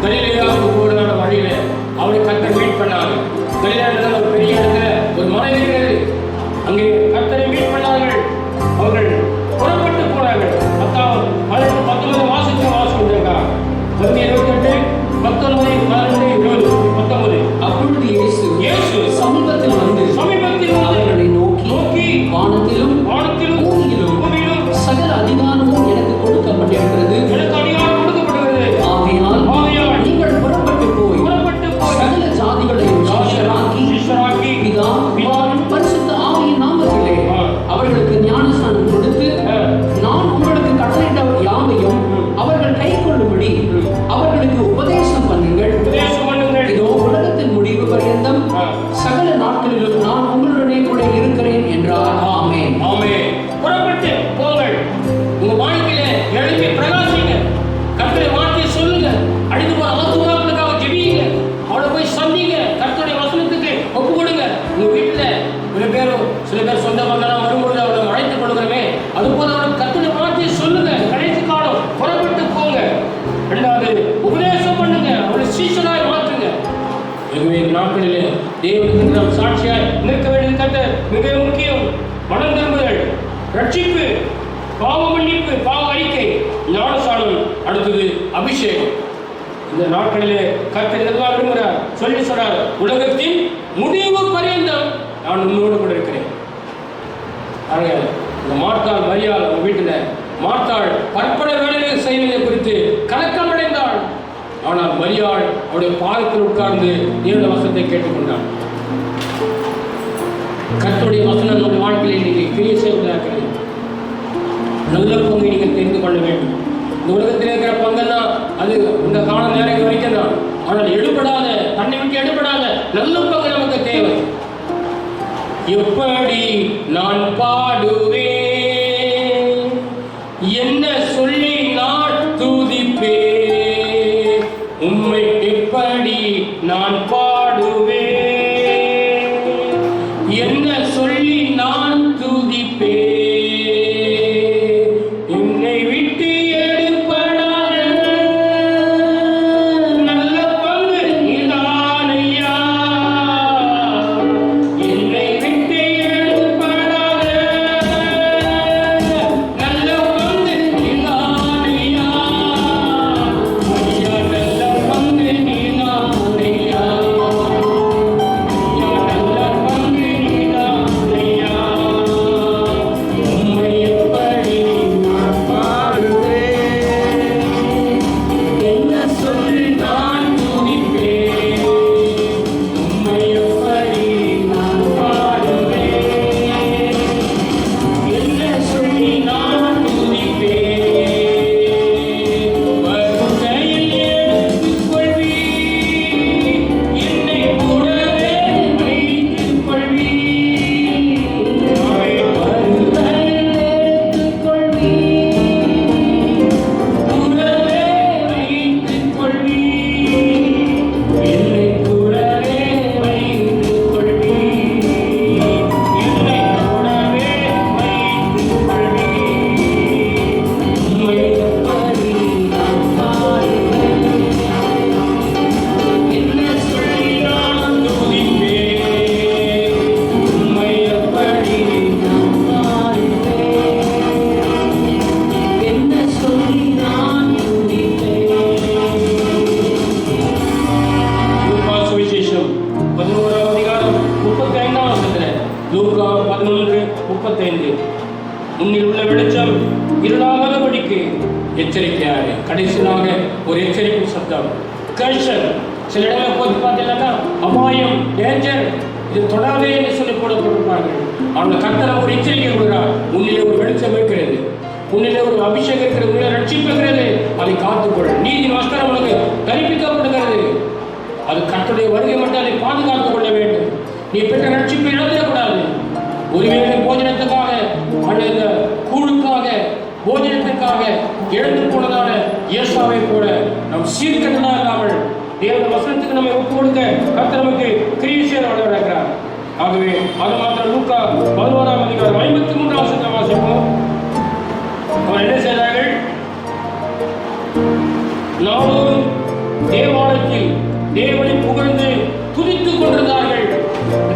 கலிலேயாவுக்கு போறதான வழியில அவரை கர்த்தர் மீட் பண்ணாரு. கலிலேயாவில் ஒரு பெரிய இடத்துல ஒரு மலை இருக்கிறது. அங்கே கர்த்தரை மீட் பண்ணார்கள். அவர்கள் புறப்பட்டு போனார்கள். 19 வாசிக்கின்றாங்க. 28, 19, 12, 20, 19. அப்பொழுது இயேசு சமீபத்தில் வந்து அவர்களை நோக்கி வானத்திலும் பூமியிலும் சகல அதிகாரமும் எனக்கு கொடுக்கப்பட்டிருக்கிறது. ஆகையால் நீங்கள் புறப்பட்டு போய் சகல ஜாதிகளையும் சீஷராக்கி பிதா குமாரன் பரிசுத்த ஆவியின் நாமத்திலே அவர்களுக்கு ஞானஸ்நானம் கொடுத்து நான் உங்களுக்கு கட்டளையிட்ட யாவையும் அவர்கள் கைக்கொள்ளும்படி அவர்களுக்கு உபதேசம் பண்ணுங்கள். இதோ உலகத்தின் முடிவு பர்யந்தம் சகல நாட்களிலும் நான் உங்களுடனே கூட இருக்கிறேன் என்றார். ஆமென். ஆமென். புறப்பட்டு போங்கள். உங்க வாழ்க்கையில எழுப்பி பிரகாசிங்க. கர்த்தருடைய வார்த்தையை சொல்லுங்க. அழிந்து போற ஆத்துமாக்களுக்காக ஜெபியுங்க. அவளை போய் சந்திங்க. கர்த்தருடைய வசனத்துக்கு ஒப்பு கொடுங்க. உங்க வீட்டுல சில பேர் சொந்த பந்தெல்லாம் வரும்பொழுது அவளை அழைத்துக் கொள்கிறோமே, அது போல அவளுக்கு கர்த்தருடைய வார்த்தையை சொல்லுங்க. கடைசி காலம் புறப்பட்டு போங்க. இரண்டாவது உபதேசம் பண்ணுங்க. அவளை சீஷராய் மாற்றுங்க. எனவே நாட்களிலே தேவனுக்கு நாம் சாட்சியாய் நிற்க வேண்டியது கர்த்தர் மிக முக்கியம். மனம் திரும்புதல், ரட்சிப்பு, பாவ மன்னிப்பு, பாவ அறிக்கை, ஞானஸ்நானம், அடுத்தது அபிஷேகம். இந்த நாட்களிலே கர்த்தர் எல்லாம் விரும்புகிறார். சொல்லி சொன்னார், உலகத்தின் முடிவு பரியந்தம் நான் உன்னோடு கூட இருக்கிறேன். இந்த மார்த்தாள் மரியாள் உங்க வீட்டுல மார்த்தாள் பற்பட வேலையை செய்வதை குறித்து கலக்கம் அடைந்தாள். ஆனால் மரியாள் அவருடைய பாதத்தில் உட்கார்ந்து தேவனுடைய வசனத்தை கேட்டுக்கொண்டாள். கர்த்தருடைய வசனம் நம்முடைய வாழ்க்கையில் இன்னைக்கு பெரிய செய்வதாக நல்ல பங்கை நீங்கள் தெரிந்து கொள்ள வேண்டும். இந்த உலகத்தில் இருக்கிற பங்கன்னா அது இந்த கால நேரம் வரைக்கும் தான். ஆனால் எடுபடாத, தன்னை விட்டு எடுபடாத நல்ல பங்கு நமக்கு தேவை. எப்படி நான் பாடுவேன், என்ன சொல்லி நான் துதிப்பேன், உம்மை எப்படி நான் பாடுவேன், என்ன சொல்லி நான் துதிப்பேன், என்னை விட்டு எடுப்படாத நல்ல பங்கு நீதானையா, என்னை விட்டு எடுப்படாத நல்ல பங்கு நீதானையா, ஐயா நல்ல பங்கு நீதானையா, ஐயா நல்ல பங்கு நீதானையா, உம்மை எப்படி நான் பாடுவேன், என்ன சொல்லி நான் துதிப்பேன், உம்மை எப்படி நான் பாடுவேன், என்ன சொல்லி நான் துதிப்பேன், வருகையில் எடுத்துக்கொள்வீர், என்னை கூடவே வைத்துக் கொள்வீர், வருகையில் எடுத்துக்கொள்வீர், கூடவே வைத்துக் கொள்வீர், என்னை கூடவே வைத்துக் கொள்வீர், என்னை கூடவே வைத்துக் கொள்வீர், உம்மை எப்படி நான் பாடுவேன், என்ன சொல்லி நான் துதிப்பேன், உம்மை எப்படி நான் பாடுவேன், என்ன சொல்லி நான் துதிப்பேன். லூக்கா சுவிசேஷம் 11ஆம் அதிகாரம் 35ஆம் வசனத்தில் லூக்கா 11:35 முன்னில் உள்ள வெளிச்சம் இருளாகாதபடிக்கு எச்சரிக்கையாக. கடைசியாக ஒரு எச்சரிக்கை சத்தம், கர்ஷன். சில இடங்களை போய் பார்த்தீங்கன்னா அபாயம், டேஞ்சர், இது தொடாதே என்று சொல்லி போடப்பட்டிருப்பார்கள். அவங்க கர்த்தர் ஒரு எச்சரிக்கை கொடுக்கிறார். உன்னிலே ஒரு வெளிச்சம் இருக்கிறது, உன்னிலே ஒரு அபிஷேகம் இருக்கிறது, உன்னிலே ரட்சிப்பு இருக்கிறது, அதை காத்துக்கொள். நீதி வஸ்திரம் உனக்கு தரிப்பிக்கப்படுகிறது. அது கர்த்தருடைய வருகை மட்டும் அதை பாதுகாத்துக் கொள்ள வேண்டும். நீ பெற்ற ரட்சிப்பை இழந்துடக்கூடாது. ஒருவேளை போஜனத்துக்காக அல்லது கூழுக்காக போஜனத்திற்காக எழுந்து போனதான இயேசுவை போல நம் சீர்கட்டனா இல்லாமல் தேவனுடைய வசனத்துக்கு நம்மை ஒப்பு கொடுக்க கர்த்தர் நமக்கு கிரியை செய்ய வளர்கிறார். ஆகவே அது மாத்திரம் லூக்கா 11ஆம் அதிகாரம் 53ஆம் வசனத்தை வாசிப்போம். அவர் என்ன செய்தார்கள்? நாளோறும் தேவாலயத்தில் தேவனை புகழ்ந்து துதித்துக் கொண்டிருந்தார்கள்.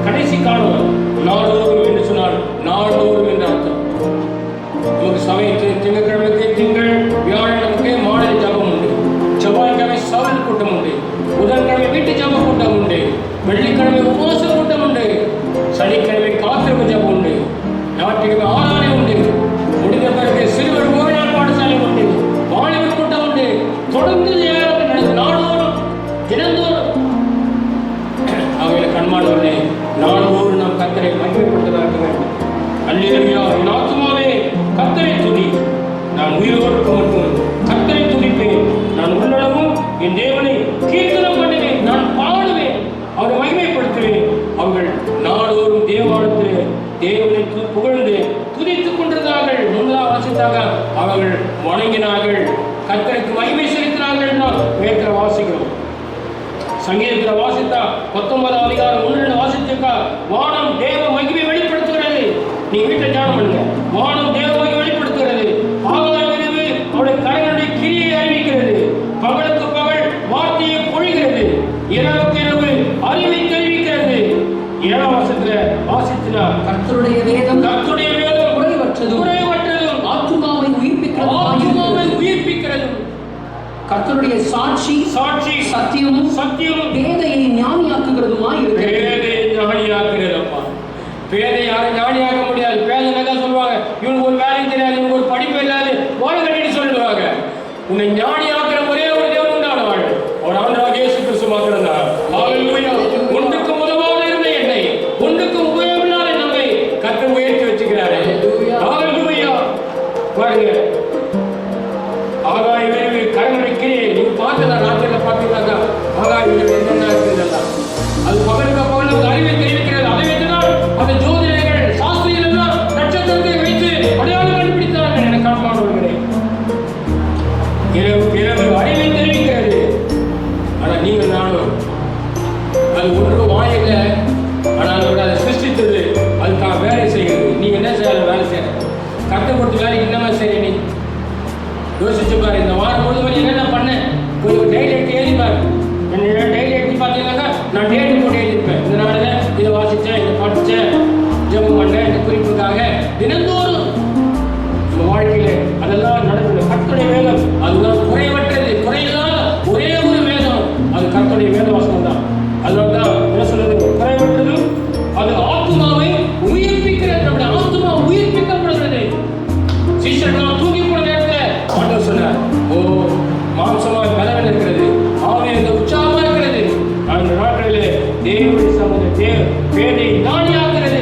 கடைசி காலம் நாடோறும் என்று சொன்னால் நாடோறும் என்ற அர்த்தம். ஒரு சமயத்து திங்கட்கிழமைக்கு திங்கள், வியாழனுக்கு மாலை ஜபம் உண்டு, செவ்வாய்க்கிழமை சவல் கூட்டம் உண்டு, புதன்கிழமை வீட்டு ஜப கூட்டம் உண்டு, வெள்ளிக்கிழமை உபவாச கூட்டம் உண்டு, சனிக்கிழமை காத்திருப்பு ஜபம் உண்டு, ஞாயிற்றுக்கிழமை ஆராதனை உண்டு, முடிந்த பிறகு சிறுவர் ஓவியர் பாடசாலை உண்டு, வாலிபர் கூட்டம் உண்டு. தொடர்ந்து நாடோறும் தினந்தோறும் அவையில கண்மாணவர்களே, நாடோறும் நாம் கர்த்தரை மகிமைப்படுத்ததாக வேண்டும். அல்லேலூயா. என் ஆத்துமாவே கர்த்தரை துதி, நான் உயிரோடு மட்டும் கர்த்தரை துதிப்பேன். நான் உள்ளளவும் என் தேவனை கீர்த்தனம் பண்ணுவேன், நான் பாடுவேன், அவரை மகிமைப்படுத்துவேன். அவர்கள் நாடோறும் தேவாலயத்திலே தேவனை புகழ்ந்து துதித்துக் கொண்டிருந்தார்கள். முன்னதாக வாசித்தாக அவர்கள் வணங்கினார்கள், கர்த்தருக்கு மகிமை செலுத்தினார்கள். வேதத்தில் வாசிக்கிறோம். சங்கீதத்தில் வாசித்தா 19ஆம் அதிகாரம் 1 வாசிச்சிருக்கா, வானம் தேவ மகிமை வெளிப்படுத்துகிறது. நீ வீட்டில் தியானம் பண்ணுங்க. வானம் தேவ மகிமை வெளிப்படுத்துகிறது. ஆகாய விரிவு அவருடைய கரைகளுடைய கிரியை அறிவிக்கிறது. பகலுக்கு பகல் வார்த்தையை பொழிகிறது, இரவுக்கு இரவு அறிவை தெரிவிக்கிறது. 7ஆம் வசனத்துல வாசித்தினா, கர்த்தருடைய வேதம் குறைவற்றதும் ஆத்துமாவை உயிர்ப்பிக்கிறதும் கர்த்தருடைய சாட்சி சத்தியமும் பேதையை ஞானியாக்குகிறதுமாய் இருக்கிறது. பேதையை ஞானியாக்குகிறதப்பா. பேதை யாரும் ஞானியாக்க முடியாது. பேதை சொல்லுவாங்க, இவனுக்கு ஒரு வேலையும் தெரியாது, இவனுக்கு ஒரு படிப்பு இல்லாது வாழ கட்டிட்டு சொல்லுவாங்க. உன்னை ஞானியாக்குற ஒரே ஒரு தேவன் உண்டானவாள், ஒரு ஆண்டவராகிய இயேசு கிறிஸ்து மாத்திரம்தான். ஹல்லேலூயா. ஒன்றுக்கு உதவாத இருந்த என்னை, ஒன்றுக்கு உபயோகமில்லாத நம்மை கர்த்தர் உயர்த்தி வச்சுக்கிறாரு. ஹல்லேலூயா. பாருங்க, ஆகாய விரிவு கரைகளுடைய கிரியை நீங்க பார்த்ததா? ராத்திரியில் பார்த்தீங்கன்னாக்கா ஆகாய விரிவு என்னென்ன இருக்குதெல்லாம் அது பகலுக்கு பகல் ஒரு அறிவை தெரிவிக்கிறது. அதை வைத்துதான் அந்த ஜோதிடர்கள் சாஸ்திரிகள் எல்லாம் நட்சத்திரத்தை வைத்து அடையாளம் கண்டுபிடித்தார்கள். என காண்பாடுகிறேன். இரவு அறிவை தெரிவிக்கிறது. ஆனால் நீங்கள் நானும் அது ஒன்று வாயில, ஆனால் அதை சிருஷ்டித்தது, அதுக்காக வேலை செய்கிறது. நீங்க என்ன செய்யல? வேலை செய்யணும். கத்தை கொடுத்து வேலைக்கு என்னமா செய்ய? நீ யோசிச்சு பாரு. இந்த வாரம் முழுவதும் என்னென்ன பண்ணேன், கொஞ்சம் டைரி எடுத்து எழுதி பாரு. என்ன டைரி எடுத்து பார்த்தீங்கன்னாக்கா நான் டேட்டு போட்டு எழுதியிருப்பேன். இந்த நாளில் இதை வாசித்தேன், இதை படித்தேன், ஜெபம் பண்ணேன், இந்த குறிப்புக்காக தினந்தோறும் நம்ம வாழ்க்கையில் அதெல்லாம் நடக்குது. கர்த்தருடைய வேதம் அதுதான் குறைவற்றது, குறையில்லாத ஒரே ஒரு வேதம், அது கர்த்தருடைய வேத வாசனம் தான். அதனால தான் என்ன சொல்றது, குறைவற்றதும் அது ஆத்துமாவை உயிர்ப்பிக்கிறது. நம்முடைய ஆத்துமா உயிர்ப்பிக்கப்படுகிறது. சீசர்கள் தூக்கி போன நேரத்தில் ஆண்டவர் சொன்னார், ஓ மாம்சமாய் பலவன் இருக்கிறது, ஆவியில் இந்த உற்சாகமா இருக்கிறது. அந்த நாட்களிலே தேவனுடைய சமூக பேதை ஞானியாகிறது.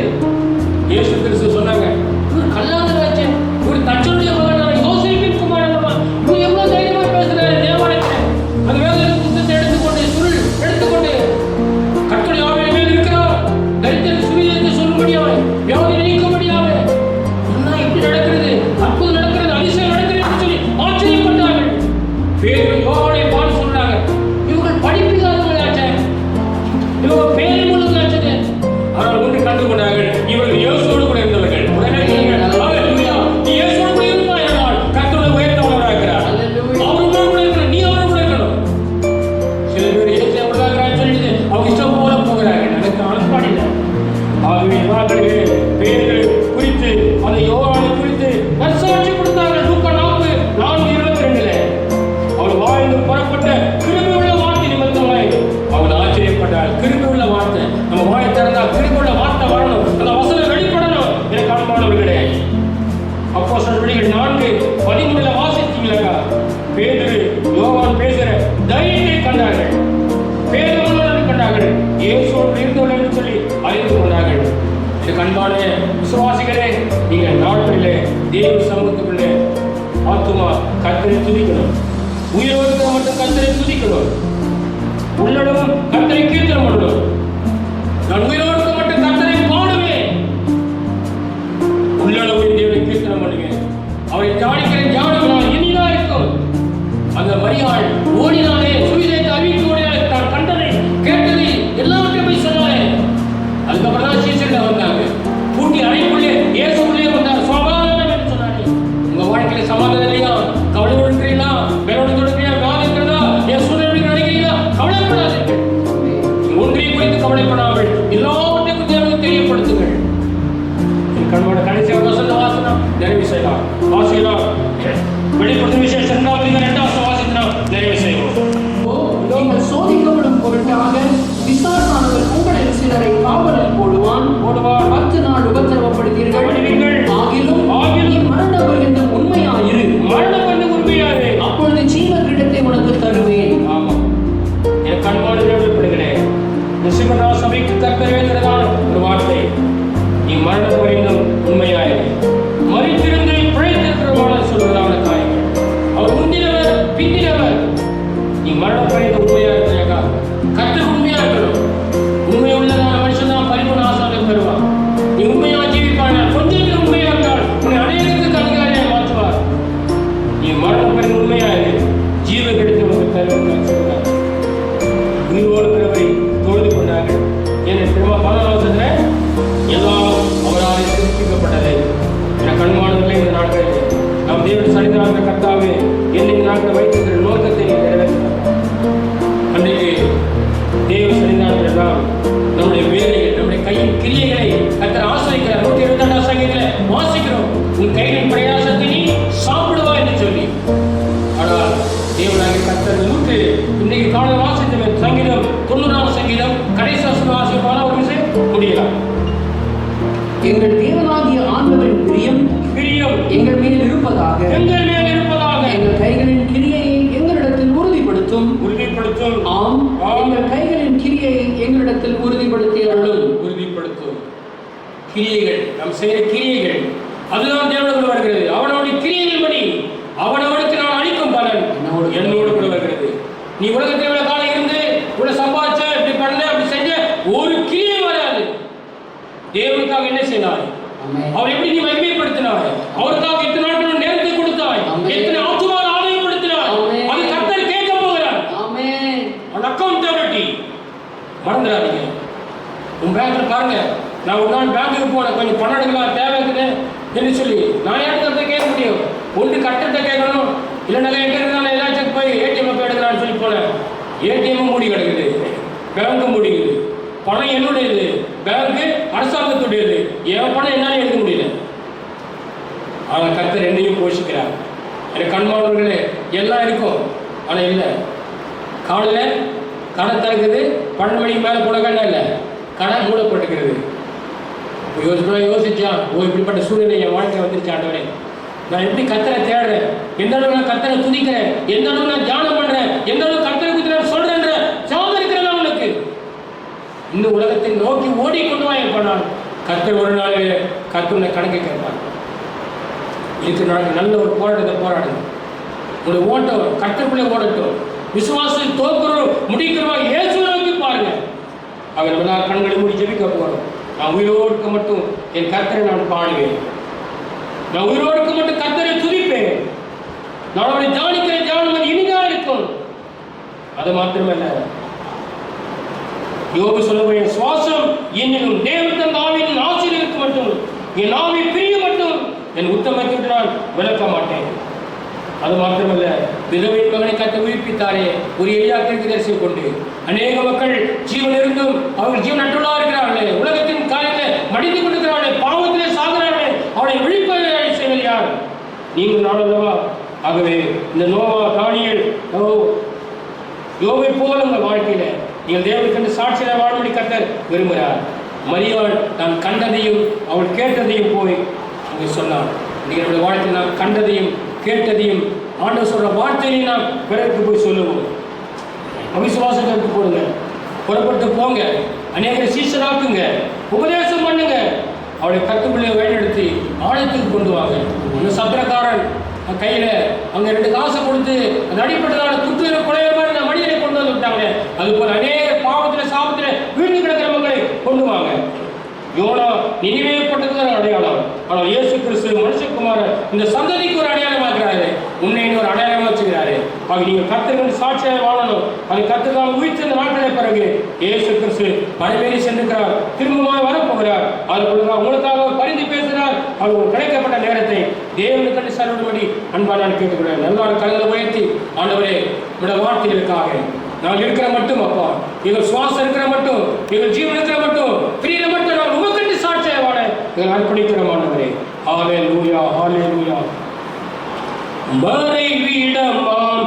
இயேசு கிறிஸ்து சொன்னாங்க, இவர் கல்லாதவராச்சே, இவர் தச்சனுடைய மகன், யோசேப்பின் குமாரன், இவர் எவ்வளவு தைரியமா பேசுறாரு தேவாலயத்தில். அந்த வேத புத்தகத்தை எடுத்துக்கொண்டு கர்த்தருடைய ஆவியின் மேல் இருக்கிறார். தரித்திர சுவிசேஷத்தை சொல்லும்படியாக, வியாதி நீக்கும்படியாக என்ன இப்படி நடக்கிறது, அற்புதம் நடக்கிறது, அதிசயம் நடக்கிறது என்று சொல்லி ஆச்சரியப்பட்டார்கள். பேதுரு யோவானை பார்த்து சொன்னாங்க, இவர்கள் படிப்பில்லாதவர்களாச்சே, இவங்க பேரை முழுவதாச்சே. ஆனால் ஒன்று கண்டு கொண்டார்கள், இவர்கள் இயேசுவோடு கூட இருந்தவர்கள். உடனே ஹல்லேலூயா, நீ இயேசுவோடு கூட இருந்தாய் என்றால் கர்த்தருடைய உயர்த்தவராக இருக்கிறார். அவரோடு கூட இருக்கணும், நீ அவரோடு கூட இருக்கணும். சில பேர் இயேசுவோடு தான் இருக்கிறான்னு சொல்லிட்டு அவங்க இஷ்டம் போல போகிறார்கள். எனக்கு அனுப்பாடில்லை. ஆகவே இவர்களே பேதுரு குறித்து, அந்த யோவானை குறித்து நற்சாட்சி கொடுத்தார்கள். லூக்கா 4:22 அவர் வாழ்ந்து புறப்பட்ட கிருபை உள்ள வார்த்தை நிமித்தமாய் அவன் ஆச்சரியப்பட்டார். கிருபை உள்ள வார்த்தை, நம்ம வாயை திறந்தால் கிருபை உள்ள வார்த்தை வரணும், அந்த வசனம் வெளிப்படணும். எனக்கு அன்பானவர்களே, அப்போஸ்தலர்கள் 4:13 வாசித்தீங்களா? பேதுரு யோவான் பேசுற தைரியத்தை கண்டார்கள், பேதுருவை கண்டார்கள், இயேசுவோடு இருந்தவர்கள் என்று சொல்லி அறிந்து கொண்டார்கள். எனக்கு அன்பான விசுவாசிகளே, நீங்கள் நாட்களிலே தேவ சமூகத்துக்குள்ளே ஆத்துமா கர்த்தரை துதிக்கணும். உயிரோடு மட்டும் கர்த்தரை துதிக்கணும். உள்ளடவும் கர்த்தரை கீர்த்தனம் பண்ணணும். நான் உயிரோடு மட்டும் கர்த்தரை பாடுவேன், உள்ளடவும் தேவனை கீர்த்தனம் பண்ணுவேன். அவரை தியானிக்கிற தியானம் நான் இனிதா இருக்கும். அந்த மரியாள் ஓடினாலே, சுவிசேஷத்தை அறிவிக்க ஓடினாலே, தான் கண்டதை கேட்டதை எல்லாவற்றையும் போய் சொன்னாலே. அதுக்கப்புறம் தான் சீசன்ல வந்தாங்க. பூட்டி அறைக்குள்ளே இயேசுக்குள்ளே வந்தார். சமாதானம் என்று சொன்னாரு. உங்க வாழ்க்கையில சமாதானம் இல்லையா? கவலை இருக்கிறீங்களா? வேறோடு தொடுக்கிறீங்களா? காது இருக்கிறதா? என் சூழ்நிலை நினைக்கிறீங்களா? செய்யலாம். வாசிக்கலாம். வெளிப்படுத்தும் விசேஷம் 2வது வாசிக்கலாம். நிறைவு செய்வோம். நீங்கள் சோதிக்கப்படும் பொருட்டாக பிசாசானவர் உங்களில் சிலரை காவலில் போடுவான். 10 நாள் உபத்திரவப்படுத்தீர்கள். ஆகிலும் மரண பர்யந்தம் உண்மையாயிரு. அப்பொழுது ஜீவ கிரீடத்தை உனக்கு தருவேன். ஆமாம், என் கண்மாடு தேவைப்படுகிறேன். நிசிமரா சபைக்கு கர்த்தரேகிறதான ஒரு வார்த்தை, நீ மரண பர்யந்தம் உண்மையாயிரு. மரித்திருந்து பிழைத்திருக்கிறவான சொல்வதான காரியங்கள். அவர் முந்தினவர் பிந்தினவர். நீ மரண பர்யந்தம் உண்மையா இருக்கிறாக்கா? கர்த்தர் உண்மையா இருக்கணும். உண்மை உள்ளதான மனுஷன் தான் பரிபூர்ண ஆசீர்வாதம் பெறுவான். நீ உண்மையா ஜீவிப்பானால், கொஞ்சத்தில் உண்மையா இருந்தால் உன்னை அநேகத்துக்கு அதிகாரியாக மாற்றுவார். நீ மரண பர்யந்தம் உண்மையாயிரு, ஜீவ கிடைத்து உனக்கு தருவார் சொல்றார். உயிரோடு இருக்கிறவரை தொழுது கொண்டார்கள். என் திரும்ப 14 எல்லாம் அவரால் சிருஷ்டிக்கப்பட்டது. என கண்மானவர்களே, இந்த நாட்களில் நாம் தேவன் சரிதான கர்த்தாவே என்னை இந்த நாட்கள் வைத்திருக்கிற நோக்கத்தை நிறைவேற்ற அன்றைக்கு தேவ சரிதானங்கள் எல்லாம் நம்முடைய வேலைகள், நம்முடைய கையின் கிரியைகளை கர்த்தர் ஆசிரிக்கிறார். 122 சங்கீதத்தில் வாசிக்கிறோம், உன் கையின் பிரயாசத்தை நீ சாப்பிடுவா என்று சொல்லி. ஆனால் தேவனாகிய கர்த்தர் இன்றைக்கு காலை வாசித்த சங்கீதம் 90 சங்கீதம் கடைசி வாசிப்பான ஒரு விஷயம் முடியலாம். எங்கள் தேவனாகிய ஆண்டவரின் பிரியம் எங்கள் மேல் இருப்பதாக. எங்கள் கைகளின் கிரியையை எங்களிடத்தில் உறுதிப்படுத்தும். ஆம், எங்கள் கைகளின் கிரியையை எங்களிடத்தில் உறுதிப்படுத்தும். கிரியைகள், நாம் செய்கிற கிரியைகள், அதுதான் தேவனுக்கு வருகிறது. அவனுடைய கிரியைகள் படி அவனவனுக்கு நான் அளிக்கும் பலன் என்னோடு கூட வருகிறது. நீ உலகத்தில் இவ்வளவு காலம் இருந்து இவ்வளவு சம்பாதிச்ச, இப்படி பண்ண, அப்படி செஞ்ச, ஒரு கிரியை வராது. தேவனுக்காக என்ன செய்தாய்? அவர் எப்படி நீ மகிமைப்படுத்தினாய்? அவருக்காக எத்தனை நாட்கள் நேரத்தை கொடுத்தாய்? எத்தனை ஆத்துமாவை ஆதாயப்படுத்தினாய்? அது கர்த்தர் கேட்க போகிறார். அக்கௌண்டபிலிட்டி மறந்துடாதீங்க. உன் பேங்க்ல பாருங்க, நான் ஒரு நாள் பேங்க்குக்கு போனேன், கொஞ்சம் பணம் எடுக்கலாம் தேவை இருக்குது என்று சொல்லி நான் யார்கிட்ட கேட்க முடியும்? ஒன்று கட்டத்தை கேட்கணும், இல்லைன்னா எங்க இருந்தாலும் ஏதாச்சும் போய் ஏடிஎம் போய் எடுக்கலாம்னு சொல்லி போனேன். ஏடிஎம் மூடி கிடக்குது, பேங்கு மூடிக்குது. பணம் என்னுடையது, பேங்கு அரசாங்கத்துடையது. என் பணம் என்னால எடுக்க முடியல. ஆனால் கர்த்தர் என்னையும் போஷிக்கிறார். எனக்கு கண்மானவர்களே, எல்லாம் இருக்கும், ஆனால் இல்லை. காலையில் கடை திறக்குது, 12 மணிக்கு மேலே போனக்கா இல்லை, கடை மூடப்பட்டுக்கிறது. யோசிச்சா, இப்படிப்பட்ட சூழ்நிலை என் வாழ்க்கை வந்துருச்சு ஆண்டவரே. நான் எப்படி கர்த்தரை தேடுறேன், எந்த அளவு நான் கர்த்தரை துதிக்கிறேன், எந்த அளவு நான் தியானம் பண்றேன், எந்த அளவு கர்த்தரை குறித்து நான் சொல்றேன் சாதம் இருக்கிறேன். அவனுக்கு இந்த உலகத்தை நோக்கி ஓடிக்கொண்டு வாய்ப்பான். கர்த்தர் ஒரு நாள் கர்த்தருடைய கணக்கு கேட்பார். இதுக்கு நாளைக்கு நல்ல ஒரு போராட்டத்தை போராடுங்க. உங்களுடைய ஓட்டம் கர்த்தருக்குள்ளே ஓடட்டும். விசுவாசத்தை தோற்கிறோம் முடிக்கிறோம் இயேசுவை நோக்கி பாருங்க. அவர் நம்ம கண்களை மூடி ஜெபிக்க போறோம். நான் உயிரோடுக்க மட்டும் என் கர்த்தரை நான் பாடுவேன். நான் உயிரோடுக்க மட்டும் கர்த்தரை துதிப்பேன். நான் அவரை தியானிக்கிற தியானம் இனிதா இருக்கும். அது மாத்திரமல்ல, யோபு சொல்லுவேன், சுவாசம் என்னிலும் தேவத்தன் ஆவியின் ஆசீர்வதிக்க மட்டும், என் ஆவி பிரிய மட்டும் என் உத்தமத்தை நான் விளக்க மாட்டேன். அது மாத்திரமல்ல, விதவையின் மகனை கர்த்தர் உயிர்ப்பித்தாரே ஒரு எளியா தீர்க்கதரிசியை கொண்டு. அநேக மக்கள் ஜீவன் இருந்தும் அவர்கள் ஜீவன் அற்றுள்ளா இருக்கிறார்களே, உலகத்தின் காரியத்தை மடிந்து கொண்டிருக்கிறார்களே, பாவத்திலே சாகிறார்களே, அவளை விழிப்ப செய்வது யார்? நீங்கள் நாளல்லவா? ஆகவே இந்த நோவா, தானியேல், யோபை போல உங்கள் வாழ்க்கையில நீங்கள் தேவனுக்கு சாட்சியில வாழ்மொழி கர்த்தர் விரும்புகிறார். மரியாள் தான் கண்டதையும் அவள் கேட்டதையும் போய் அங்கே சொன்னார். நீங்கள் வாழ்க்கையில் நான் கண்டதையும் கேட்டதையும் ஆண்டவர் சொல்ற வார்த்தையை நாம் பிறருக்கு போய் சொல்லுவோம். அவிசுவாசத்தை எடுத்து போடுங்க, புறப்பட்டு போங்க, அநேக சீஷராக்குங்க, உபதேசம் பண்ணுங்க. அவளை கத்துப்பிள்ளையை வழிநடத்தி ஆலயத்துக்கு கொண்டு வாங்க. அந்த சத்திரக்காரன் கையில அங்க 2 காசை கொடுத்து அது அடிப்பட்டதான துட்டுற கொலைய மாதிரி மனிதனை கொண்டு வந்து விட்டாங்க. அது போல அநேக பாவத்துல சாபத்துல வீழ்ந்து கிடக்கிற மக்களை கொண்டு வாங்க. யோனா நினைவே பட்டதுதான் அடையாளம். ஆனால் இயேசு கிறிஸ்து மனுஷகுமாரன் இந்த சந்ததிக்கு ஒரு அடையாளமா இருக்கிறாரு, உன்னை ஒரு அடையாளமா வச்சுக்கிறாரு. ஆக நீங்க கர்த்தருக்கு சாட்சியாக வாழணும். அது கர்த்தருக்காக உயிர்த்த நாட்களை பிறகு இயேசு கிறிஸ்து பரமேறி சென்றிருக்கிறார், திரும்பமாக வரப்போகிறார். அதுக்குள்ள உங்களுக்காக பரிந்து பேசுகிறார். அவருக்கு கிடைக்கப்பட்ட நேரத்தை தேவனுக்கு சர்வபடி அன்பா நான் கேட்டுக்கிறேன். எல்லாரும் கலந்து உயர்த்தி, ஆண்டவரே உடைய வார்த்தைகளுக்காக நான் இருக்கிற மட்டும், அப்பா எங்கள் சுவாசம் இருக்கிற மட்டும், எங்கள் ஜீவன் இருக்கிற மட்டும், பிரியல மட்டும் நான் உமக்கண்டு சாட்சியாக வாழ எங்கள் அர்ப்பணிக்கிற ஆண்டவரே. ஹalleluya ஹalleluya மறைவிடமாம்